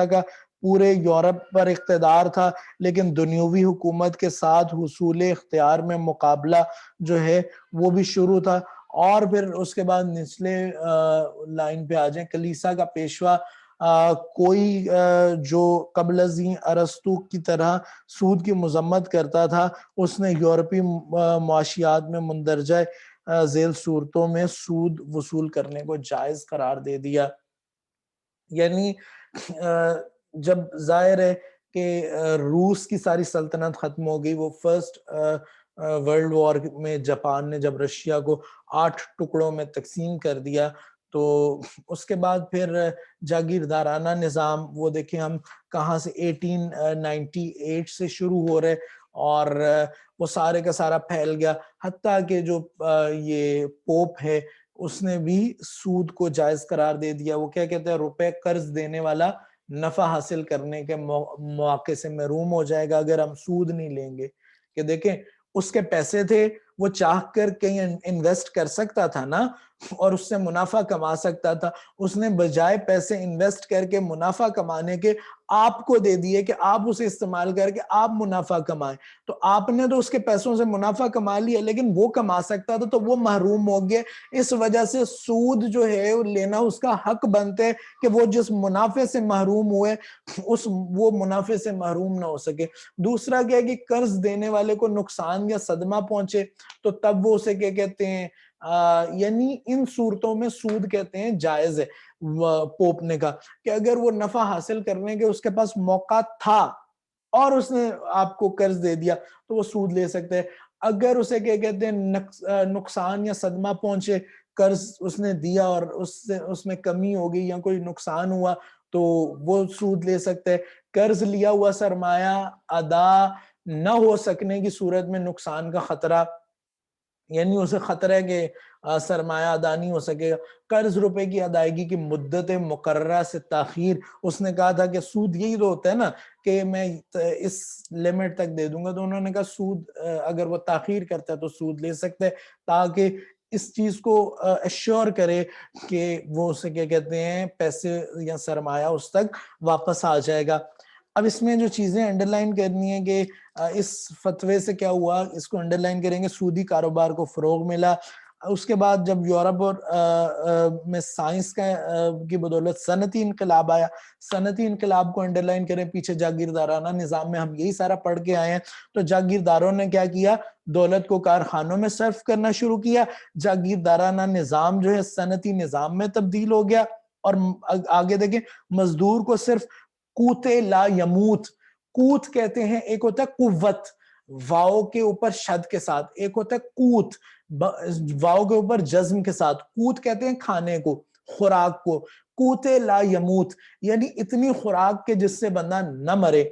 کا پورے یورپ پر اقتدار تھا، لیکن دنیوی حکومت کے ساتھ حصول اختیار میں مقابلہ جو ہے وہ بھی شروع تھا. اور پھر اس کے بعد نچلے لائن پہ آ جائیں، کلیسا کا پیشوا کوئی جو قبل ازیں ارسطو کی طرح سود کی مذمت کرتا تھا، اس نے یورپی معاشیات میں مندرجہ ذیل صورتوں میں سود وصول کرنے کو جائز قرار دے دیا. یعنی جب ظاہر ہے کہ روس کی ساری سلطنت ختم ہو گئی، وہ فرسٹ ورلڈ وار میں جاپان نے جب رشیا کو 8 ٹکڑوں میں تقسیم کر دیا، تو اس کے بعد پھر جاگیردارانہ نظام وہ دیکھیں ہم کہاں سے 1898 سے شروع ہو رہے، اور وہ سارے کا سارا پھیل گیا. حتیٰ کہ جو یہ پوپ ہے اس نے بھی سود کو جائز قرار دے دیا. وہ کیا کہتے ہیں، روپے قرض دینے والا نفع حاصل کرنے کے مواقع سے محروم ہو جائے گا اگر ہم سود نہیں لیں گے. کہ دیکھیں اس کے پیسے تھے، وہ چاہ کر کہیں انویسٹ کر سکتا تھا نا، اور اس سے منافع کما سکتا تھا. اس نے بجائے پیسے انویسٹ کر کے منافع کمانے کے آپ کو دے دیے کہ آپ اسے استعمال کر کے آپ منافع کمائیں. تو آپ نے تو اس کے پیسوں سے منافع کما لیا، لیکن وہ کما سکتا تھا تو وہ محروم ہو گئے. اس وجہ سے سود جو ہے لینا اس کا حق بنتے ہے کہ وہ جس منافع سے محروم ہوئے وہ منافع سے محروم نہ ہو سکے. دوسرا کیا کہ قرض دینے والے کو نقصان یا صدمہ پہنچے تو تب وہ اسے کیا کہتے ہیں، یعنی ان صورتوں میں سود کہتے ہیں جائز ہے. پوپ نے کہا کہ اگر وہ نفع حاصل کرنے کے اس کے پاس موقع تھا اور اس نے آپ کو قرض دے دیا تو وہ سود لے سکتے ہیں. اگر اسے کیا کہتے ہیں نقصان یا صدمہ پہنچے، قرض اس نے دیا اور اس میں کمی ہو گئی یا کوئی نقصان ہوا تو وہ سود لے سکتے ہیں. قرض لیا ہوا سرمایہ ادا نہ ہو سکنے کی صورت میں نقصان کا خطرہ یعنی اسے خطرہ ہے کہ سرمایہ ادا نہیں ہو سکے گا. قرض روپے کی ادائیگی کی مدت مقررہ سے تاخیر. اس نے کہا تھا کہ سود یہی تو ہوتا ہے نا کہ میں اس لمٹ تک دے دوں گا, تو انہوں نے کہا سود اگر وہ تاخیر کرتا ہے تو سود لے سکتا ہے, تاکہ اس چیز کو ایشور کرے کہ وہ اسے کیا کہتے ہیں پیسے یا سرمایہ اس تک واپس آ جائے گا. اب اس میں جو چیزیں انڈرلائن کرنی ہے کہ اس فتوے سے کیا ہوا, اس کو انڈرلائن کریں گے. سودی کاروبار کو فروغ ملا. اس کے بعد جب یورپ اور میں سائنس کی بدولت صنعتی انقلاب آیا, صنعتی انقلاب کو انڈرلائن کریں پیچھے جاگیردارانہ نظام میں ہم یہی سارا پڑھ کے آئے ہیں. تو جاگیرداروں نے کیا کیا, دولت کو کارخانوں میں صرف کرنا شروع کیا. جاگیردارانہ نظام جو ہے صنعتی نظام میں تبدیل ہو گیا. اور آگے دیکھیں, مزدور کو صرف قوت لا یموت, قوت کہتے ہیں, ایک ہوتا ہے قوت واؤ کے اوپر شد کے ساتھ, ایک ہوتا ہے قوت واؤ کے اوپر جزم کے ساتھ. قوت کہتے ہیں کھانے کو, خوراک کو. قوت لا یموت یعنی اتنی خوراک کے جس سے بندہ نہ مرے,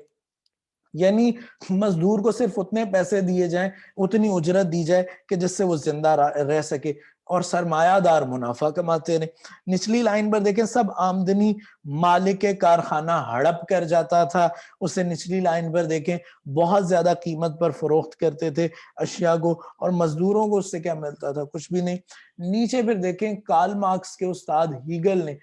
یعنی مزدور کو صرف اتنے پیسے دیے جائیں, اتنی اجرت دی جائے کہ جس سے وہ زندہ رہ سکے, اور سرمایہ دار منافع کماتے رہے. نچلی لائن پر دیکھیں, سب آمدنی مالک کارخانہ ہڑپ کر جاتا تھا. اسے نچلی لائن پر دیکھیں, بہت زیادہ قیمت پر فروخت کرتے تھے اشیاء کو, اور مزدوروں کو اس سے کیا ملتا تھا, کچھ بھی نہیں. نیچے پھر دیکھیں, کارل مارکس کے استاد ہیگل نے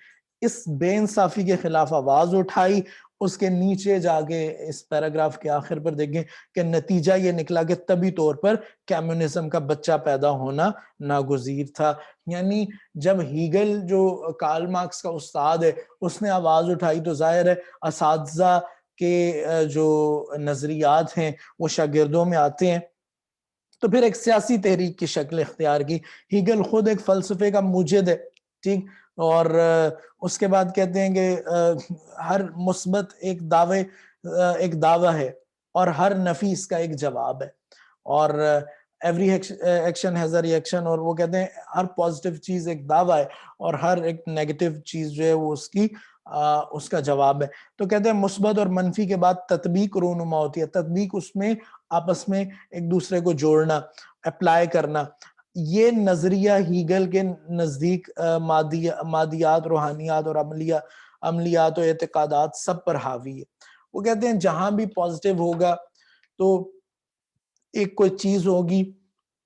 اس بے انصافی کے خلاف آواز اٹھائی. اس کے نیچے جا کے اس پیراگراف کے آخر پر دیکھیں کہ نتیجہ یہ نکلا کہ طبی طور پر کمیونزم کا بچہ پیدا ہونا ناگزیر تھا. یعنی جب ہیگل جو کارل مارکس کا استاد ہے اس نے آواز اٹھائی, تو ظاہر ہے اساتذہ کے جو نظریات ہیں وہ شاگردوں میں آتے ہیں. تو پھر ایک سیاسی تحریک کی شکل اختیار کی. ہیگل خود ایک فلسفے کا موجد ہے, ٹھیک, اور اس کے بعد کہتے ہیں کہ ہر مثبت ایک دعویٰ ہے اور ہر نفی اس کا ایک جواب ہے, اور every action has a reaction, اور وہ کہتے ہیں ہر پازیٹیو چیز ایک دعویٰ ہے اور ہر ایک نیگیٹیو چیز جو ہے وہ اس کا جواب ہے. تو کہتے ہیں مثبت اور منفی کے بعد تطبیق رونما ہوتی ہے. تطبیق اس میں آپس میں ایک دوسرے کو جوڑنا, اپلائی کرنا. یہ نظریہ ہیگل کے نزدیک مادیات, روحانیات اور عملیات و اعتقادات سب پر حاوی ہے. وہ کہتے ہیں جہاں بھی پازیٹیو ہوگا تو ایک کوئی چیز ہوگی,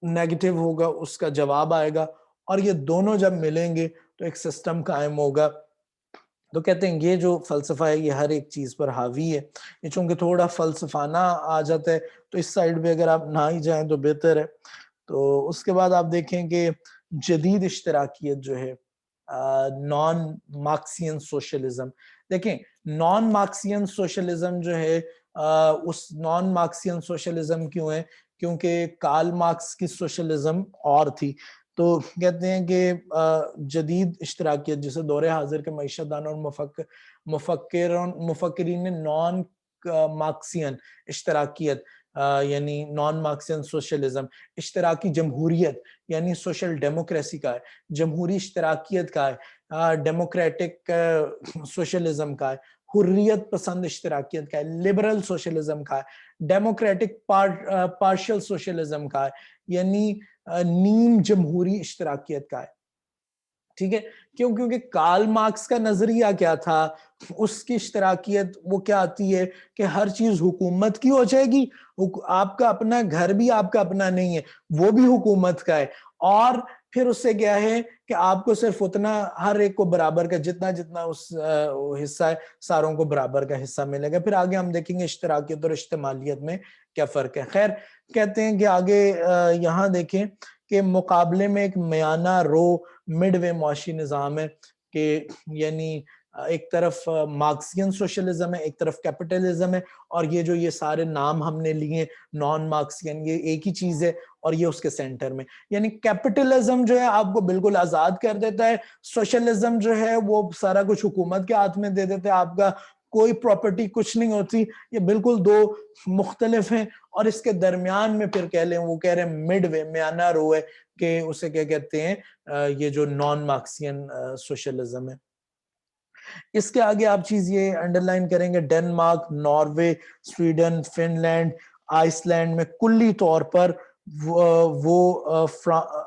نیگیٹیو ہوگا اس کا جواب آئے گا, اور یہ دونوں جب ملیں گے تو ایک سسٹم قائم ہوگا. تو کہتے ہیں یہ جو فلسفہ ہے یہ ہر ایک چیز پر حاوی ہے. یہ چونکہ تھوڑا فلسفانہ آ جاتا ہے تو اس سائیڈ پہ اگر آپ نہ ہی جائیں تو بہتر ہے. تو اس کے بعد آپ دیکھیں کہ جدید اشتراکیت جو ہے, نان مارکسین سوشلزم. دیکھیں نان مارکسین سوشلزم جو ہے, اس نان مارکسین سوشلزم کیوں ہے, کیونکہ کارل مارکس کی سوشلزم اور تھی. تو کہتے ہیں کہ جدید اشتراکیت جسے دور حاضر کے معیشت دان اور مفکرین نے نان مارکسین اشتراکیت یعنی نان مارکسین سوشلزم, اشتراکی جمہوریت یعنی سوشل ڈیموکریسی کا ہے, جمہوری اشتراکیت کا ہے, ڈیموکریٹک سوشلزم کا ہے, حریت پسند اشتراکیت کا ہے, لبرل سوشلزم کا ہے, ڈیموکریٹک پارشل سوشلزم کا ہے, یعنی نیم جمہوری اشتراکیت کا ہے. ٹھیک ہے, کیونکہ کارل مارکس کا نظریہ کیا تھا, اس کی اشتراکیت وہ کیا آتی ہے کہ ہر چیز حکومت کی ہو جائے گی, آپ کا اپنا گھر بھی آپ کا اپنا نہیں ہے, وہ بھی حکومت کا ہے, اور پھر اس سے کیا ہے کہ آپ کو صرف اتنا ہر ایک کو برابر کا جتنا اس حصہ ہے ساروں کو برابر کا حصہ ملے گا. پھر آگے ہم دیکھیں گے اشتراکیت اور اشتمالیت میں کیا فرق ہے. خیر کہتے ہیں کہ آگے یہاں دیکھیں کہ مقابلے میں ایک میانہ رو مڈ وے معاشی نظام ہے, کہ یعنی ایک طرف مارکسین سوشلزم ہے, ایک طرف کیپٹلزم ہے, اور یہ سارے نام ہم نے لیے نان مارکسین, یہ ایک ہی چیز ہے اور یہ اس کے سینٹر میں. یعنی کیپٹلزم جو ہے آپ کو بالکل آزاد کر دیتا ہے, سوشلزم جو ہے وہ سارا کچھ حکومت کے ہاتھ میں دے دیتا ہے, آپ کا کوئی پراپرٹی کچھ نہیں ہوتی. یہ بالکل دو مختلف ہیں, اور اس کے درمیان میں پھر وہ کہہ رہے ہیں مڈ وے, میانہ رو ہے, کہ اسے کیا کہتے ہیں یہ جو نان مارکسین سوشلزم ہے. اس کے آگے آپ چیز یہ انڈرلائن کریں گے, Denmark, Norway, Sweden, Finland, Iceland میں کلی طور پر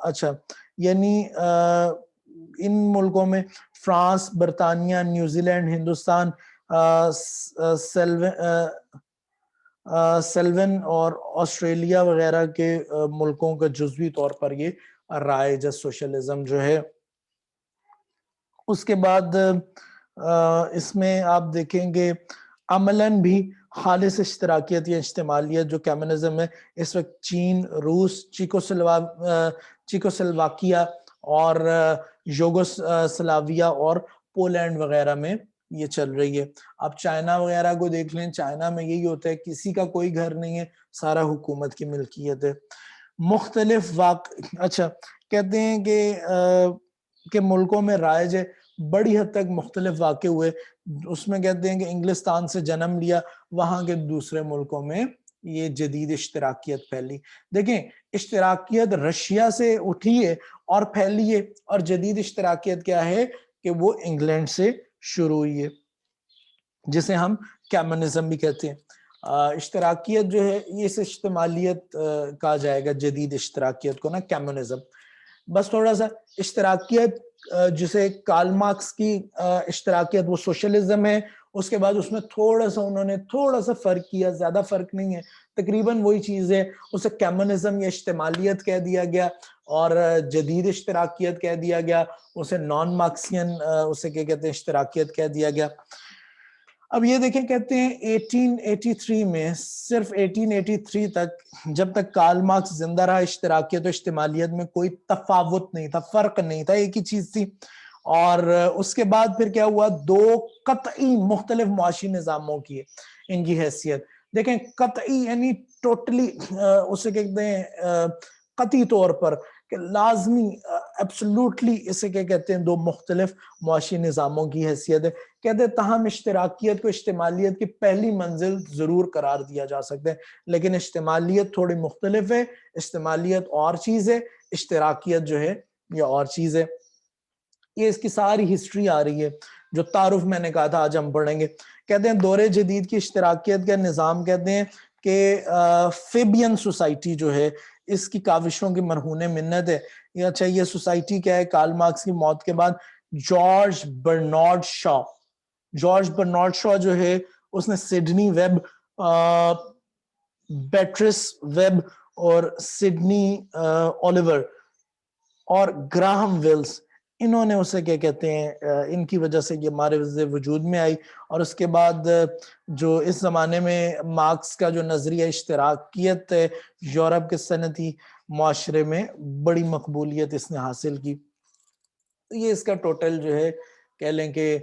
اچھا یعنی ان ملکوں میں فرانس، برطانیہ، نیوزی لینڈ، ہندوستان، سیلون اور آسٹریلیا وغیرہ کے ملکوں کا جزوی طور پر یہ رائج ہے سوشلزم جو ہے. اس کے بعد اس میں آپ دیکھیں گے عملاً بھی خالص اشتراکیت یا اجتماعیت جو کمیونزم ہے اس وقت چین، روس، چیکوسلواکیا اور یوگوسلاویا اور پولینڈ وغیرہ میں یہ چل رہی ہے. آپ چائنا وغیرہ کو دیکھ لیں، چائنا میں یہی ہوتا ہے کسی کا کوئی گھر نہیں ہے، سارا حکومت کی ملکیت ہے. مختلف اچھا کہتے ہیں کہ ملکوں میں رائج ہے، بڑی حد تک مختلف واقع ہوئے. اس میں کہتے ہیں کہ انگلستان سے جنم لیا، وہاں کے دوسرے ملکوں میں یہ جدید اشتراکیت پھیلی. دیکھیں اشتراکیت رشیا سے اٹھی ہے اور پھیلی ہے، اور جدید اشتراکیت کیا ہے کہ وہ انگلینڈ سے شروع ہوئی ہے، جسے ہم کمیونزم بھی کہتے ہیں. اشتراکیت جو ہے یہ اس اجتماعیت کہا جائے گا، جدید اشتراکیت کو نا کمیونزم. بس تھوڑا سا اشتراکیت جسے کارل مارکس کی اشتراکیت وہ سوشلزم ہے، اس کے بعد اس میں تھوڑا سا انہوں نے تھوڑا سا فرق کیا، زیادہ فرق نہیں ہے، تقریباً وہی چیز ہے. اسے کمیونزم یا اجتماعیت کہہ دیا گیا اور جدید اشتراکیت کہہ دیا گیا، اسے نان مارکسین اسے کیا کہتے ہیں اشتراکیت کہہ دیا گیا. اب یہ دیکھیں کہتے ہیں 1883 میں، صرف 1883 تک جب تک کارل مارکس زندہ رہا اشتراکیت و اجتماعیت میں کوئی تفاوت نہیں تھا، فرق نہیں تھا، ایک ہی چیز تھی. اور اس کے بعد پھر کیا ہوا، دو قطعی مختلف معاشی نظاموں کی ان کی حیثیت. دیکھیں قطعی یعنی ٹوٹلی اسے کہتے ہیں قطعی طور پر کہ لازمی ایبسولوٹلی اسے کیا کہتے ہیں دو مختلف معاشی نظاموں کی حیثیت ہے. کہتے ہیں تاہم اشتراکیت کو اجتماعیت کی پہلی منزل ضرور قرار دیا جا سکتا ہے، لیکن اجتماعیت تھوڑی مختلف ہے. اجتماعیت اور چیز ہے، اشتراکیت جو ہے یہ اور چیز ہے. یہ اس کی ساری ہسٹری آ رہی ہے جو تعارف میں نے کہا تھا آج ہم پڑھیں گے. کہتے ہیں دور جدید کی اشتراکیت کا نظام کہتے ہیں کہ فیبین سوسائٹی جو ہے اس کی کاوشوں کی مرہون منت ہے. اچھا یہ سوسائٹی کیا ہے؟ کارل مارکس کی موت کے بعد جارج برنارڈ شاء جو ہے اس نے سڈنی ویب، بیٹرس ویب اور سڈنی اولیور اور گراہم ویلز، انہوں نے اسے کیا کہتے ہیں ان کی وجہ سے یہ ہمارے وجود میں آئی. اور اس کے بعد جو اس زمانے میں مارکس کا جو نظریہ اشتراکیت ہے یورپ کے صنعتی معاشرے میں بڑی مقبولیت اس نے حاصل کی. یہ اس کا ٹوٹل جو ہے کہہ لیں کہ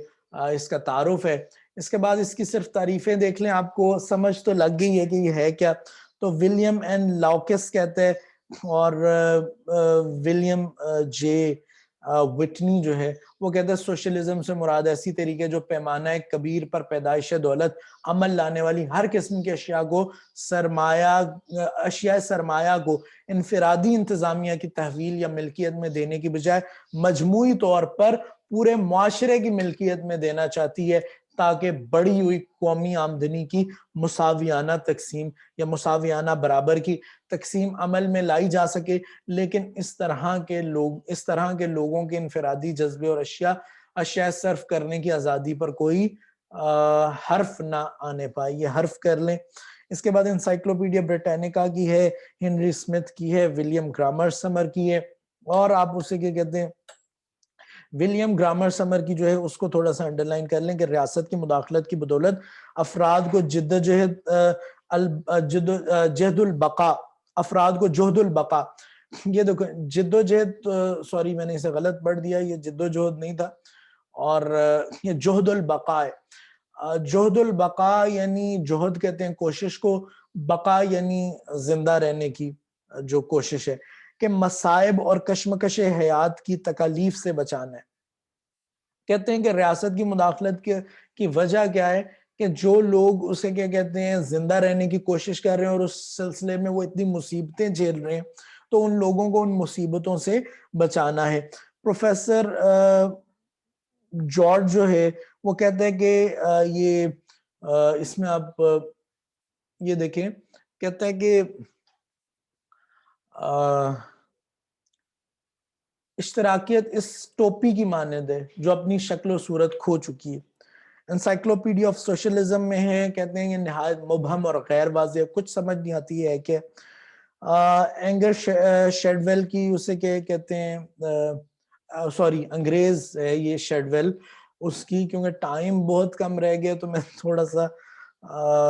اس کا تعارف ہے. اس کے بعد اس کی صرف تعریفیں دیکھ لیں، آپ کو سمجھ تو لگ گئی ہے کہ یہ ہے کیا. تو ولیم این لاوکس کہتے ہیں اور ولیم جے وٹنی جو ہے وہ کہتے ہیں سوشلزم سے مراد ایسی طریقے جو پیمانہ کبیر پر پیدائش دولت عمل لانے والی ہر قسم کی اشیاء سرمایہ کو انفرادی انتظامیہ کی تحویل یا ملکیت میں دینے کی بجائے مجموعی طور پر پورے معاشرے کی ملکیت میں دینا چاہتی ہے، تاکہ بڑی ہوئی قومی آمدنی کی مساویانہ تقسیم یا مساویانہ برابر کی تقسیم عمل میں لائی جا سکے. لیکن اس طرح کے لوگوں کے انفرادی جذبے اور اشیاء صرف کرنے کی آزادی پر کوئی حرف نہ آنے پائے. یہ حرف کر لیں. اس کے بعد انسائکلوپیڈیا بریٹینیکا کی ہے، ہنری اسمتھ کی ہے، ولیم گرامر سمر کی ہے. اور آپ اسے کیا کہتے ہیں ولیم گرامر سمر کی جو ہے اس کو تھوڑا سا انڈرلائن کر لیں کہ ریاست کی مداخلت کی بدولت افراد کو جہد البقاء، یہ دیکھو جد و جہد، سوری میں نے اسے غلط پڑھ دیا، یہ جد و جہد نہیں تھا اور یہ جہد البقاء ہے. جہد البقاء یعنی جہد کہتے ہیں کوشش کو، بقا یعنی زندہ رہنے کی جو کوشش ہے، کہ مصائب اور کشمکش حیات کی تکالیف سے بچانا ہے. کہتے ہیں کہ ریاست کی مداخلت کی وجہ کیا ہے کہ جو لوگ اسے کیا کہتے ہیں زندہ رہنے کی کوشش کر رہے ہیں اور اس سلسلے میں وہ اتنی مصیبتیں جھیل رہے ہیں، تو ان لوگوں کو ان مصیبتوں سے بچانا ہے. پروفیسر جارج جو ہے وہ کہتے ہیں کہ یہ اس میں آپ یہ دیکھیں، کہتا ہے کہ اشتراکیت اس ٹوپی کی مانند ہے جو اپنی شکل و صورت کھو چکی ہے. انسائکلوپیڈیا آف سوشلزم میں ہے، کہتے ہیں یہ نہایت مبہم اور غیر واضح، کچھ سمجھ نہیں آتی ہے کہ اینگر شیڈویل کی اسے کہتے ہیں، سوری انگریز ہے یہ شیڈویل، اس کی کیونکہ ٹائم بہت کم رہ گیا تو میں تھوڑا سا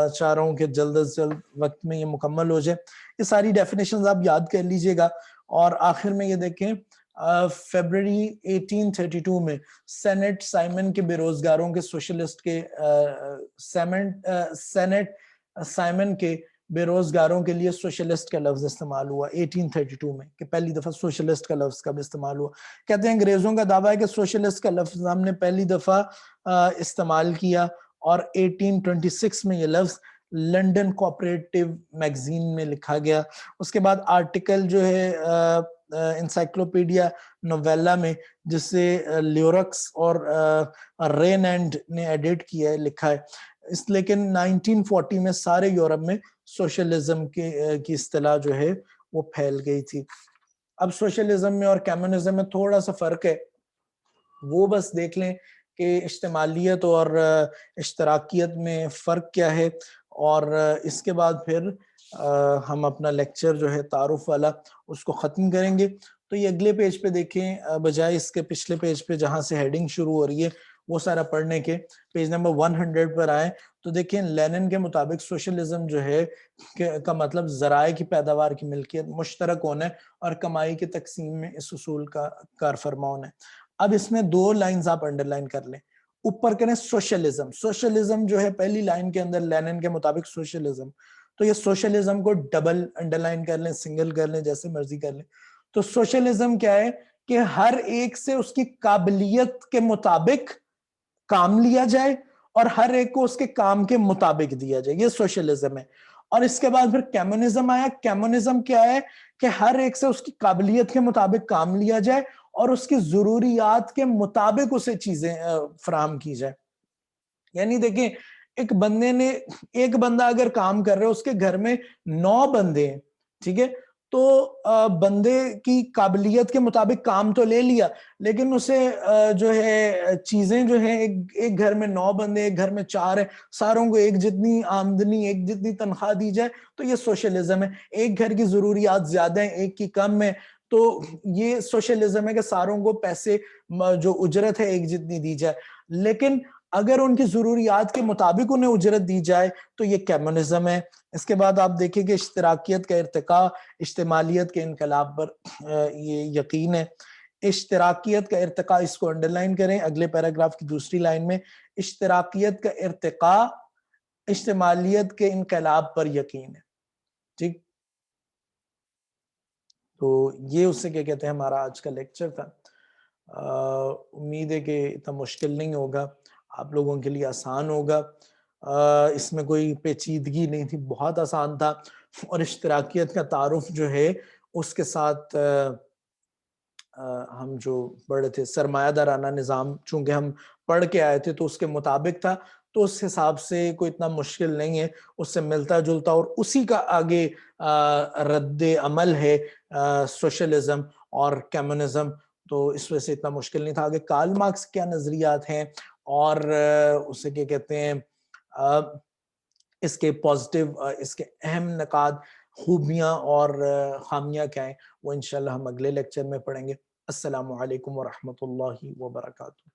چاہ رہا ہوں کہ جلد از جلد وقت میں یہ مکمل ہو جائے. یہ ساری ڈیفینیشنز آپ یاد کر لیجئے گا. اور آخر میں یہ دیکھیں فیبرری 1832 میں سینٹ سائمن کے بے روزگاروں کے سوشلسٹ کے سینٹ سائمن کے بے روزگاروں کے لیے سوشلسٹ کا لفظ استعمال ہوا 1832 میں، کہ پہلی دفعہ سوشلسٹ کا لفظ کب استعمال ہوا. کہتے ہیں انگریزوں کا دعویٰ ہے کہ سوشلسٹ کا لفظ ہم نے پہلی دفعہ استعمال کیا، اور 1826 میں یہ لفظ لنڈن کوآپریٹو میگزین میں لکھا گیا. اس کے بعد آرٹیکل جو ہے انسائکلوپیڈیا نویلا میں، جس سے لیورکس اور رینینڈ نے ایڈٹ کیا ہے، لکھا ہے. لیکن 1940 میں سارے یورپ میں سوشلزم کی اصطلاح جو ہے وہ پھیل گئی تھی. اب سوشلزم میں اور کمیونزم میں تھوڑا سا فرق ہے، وہ بس دیکھ لیں کہ اشتمالیت اور اشتراکیت میں فرق کیا ہے. اور اس کے بعد پھر ہم اپنا لیکچر جو ہے تعارف والا اس کو ختم کریں گے. تو یہ اگلے پیج پہ دیکھیں، بجائے اس کے پچھلے پیج پہ جہاں سے ہیڈنگ شروع ہو رہی ہے وہ سارا پڑھنے کے، پیج نمبر 100 پر آئیں تو دیکھیں لینن کے مطابق سوشلزم جو ہے کا مطلب ذرائع کی پیداوار کی ملکیت، مشترک ہونا اور کمائی کی تقسیم میں اس اصول کا کار فرما ہونا ہے. اب اس میں 2 لائنز آپ انڈر لائن کر لیں. اوپر کریں سوشلزم، سوشلزم جو ہے پہلی لائن کے اندر لینن کے مطابق سوشلزم، تو یہ سوشلزم کو ڈبل انڈر لائن کر لیں، سنگل کر لیں، جیسے مرضی کر لیں. تو سوشلزم کیا ہے کہ ہر ایک سے اس کی قابلیت کے مطابق کام لیا جائے اور ہر ایک کو اس کے کام کے مطابق دیا جائے، یہ سوشلزم ہے. اور اس کے بعد پھر کمیونزم آیا. کمیونزم کیا ہے کہ ہر ایک سے اس کی قابلیت کے مطابق کام لیا جائے اور اس کی ضروریات کے مطابق اسے چیزیں فراہم کی جائے. یعنی دیکھیں ایک بندہ اگر کام کر رہے اس کے گھر میں 9 بندے ہیں، ٹھیک ہے، تو بندے کی قابلیت کے مطابق کام تو لے لیا، لیکن اسے جو ہے چیزیں جو ہیں ایک گھر میں 9 بندے، ایک گھر میں 4 ہیں، ساروں کو ایک جتنی آمدنی، ایک جتنی تنخواہ دی جائے، تو یہ سوشلزم ہے. ایک گھر کی ضروریات زیادہ ہیں، ایک کی کم ہے، تو یہ سوشلزم ہے کہ ساروں کو پیسے جو اجرت ہے ایک جتنی دی جائے. لیکن اگر ان کی ضروریات کے مطابق انہیں اجرت دی جائے تو یہ کمیونزم ہے. اس کے بعد آپ دیکھیں کہ اشتراکیت کا ارتقاء اشتمالیت کے انقلاب پر یہ یقین ہے. اشتراکیت کا ارتقاء، اس کو انڈر لائن کریں اگلے پیراگراف کی دوسری لائن میں، اشتراکیت کا ارتقاء اشتمالیت کے انقلاب پر یقین ہے. ٹھیک، تو یہ اس سے کیا کہتے ہیں ہمارا آج کا لیکچر تھا. امید ہے کہ اتنا مشکل نہیں ہوگا، آپ لوگوں کے لیے آسان ہوگا. اس میں کوئی پیچیدگی نہیں تھی، بہت آسان تھا. اور اشتراکیت کا تعارف جو ہے اس کے ساتھ ہم جو پڑھے تھے سرمایہ دارانہ نظام، چونکہ ہم پڑھ کے آئے تھے تو اس کے مطابق تھا، تو اس حساب سے کوئی اتنا مشکل نہیں ہے، اس سے ملتا جلتا اور اسی کا آگے رد عمل ہے سوشلزم اور کمیونزم. تو اس وجہ سے اتنا مشکل نہیں تھا. آگے کارل مارکس کیا نظریات ہیں اور اسے کیا کہتے ہیں اس کے پازیٹیو، اس کے اہم نکات، خوبیاں اور خامیاں کیا ہیں، وہ انشاءاللہ ہم اگلے لیکچر میں پڑھیں گے. السلام علیکم ورحمۃ اللہ وبرکاتہ.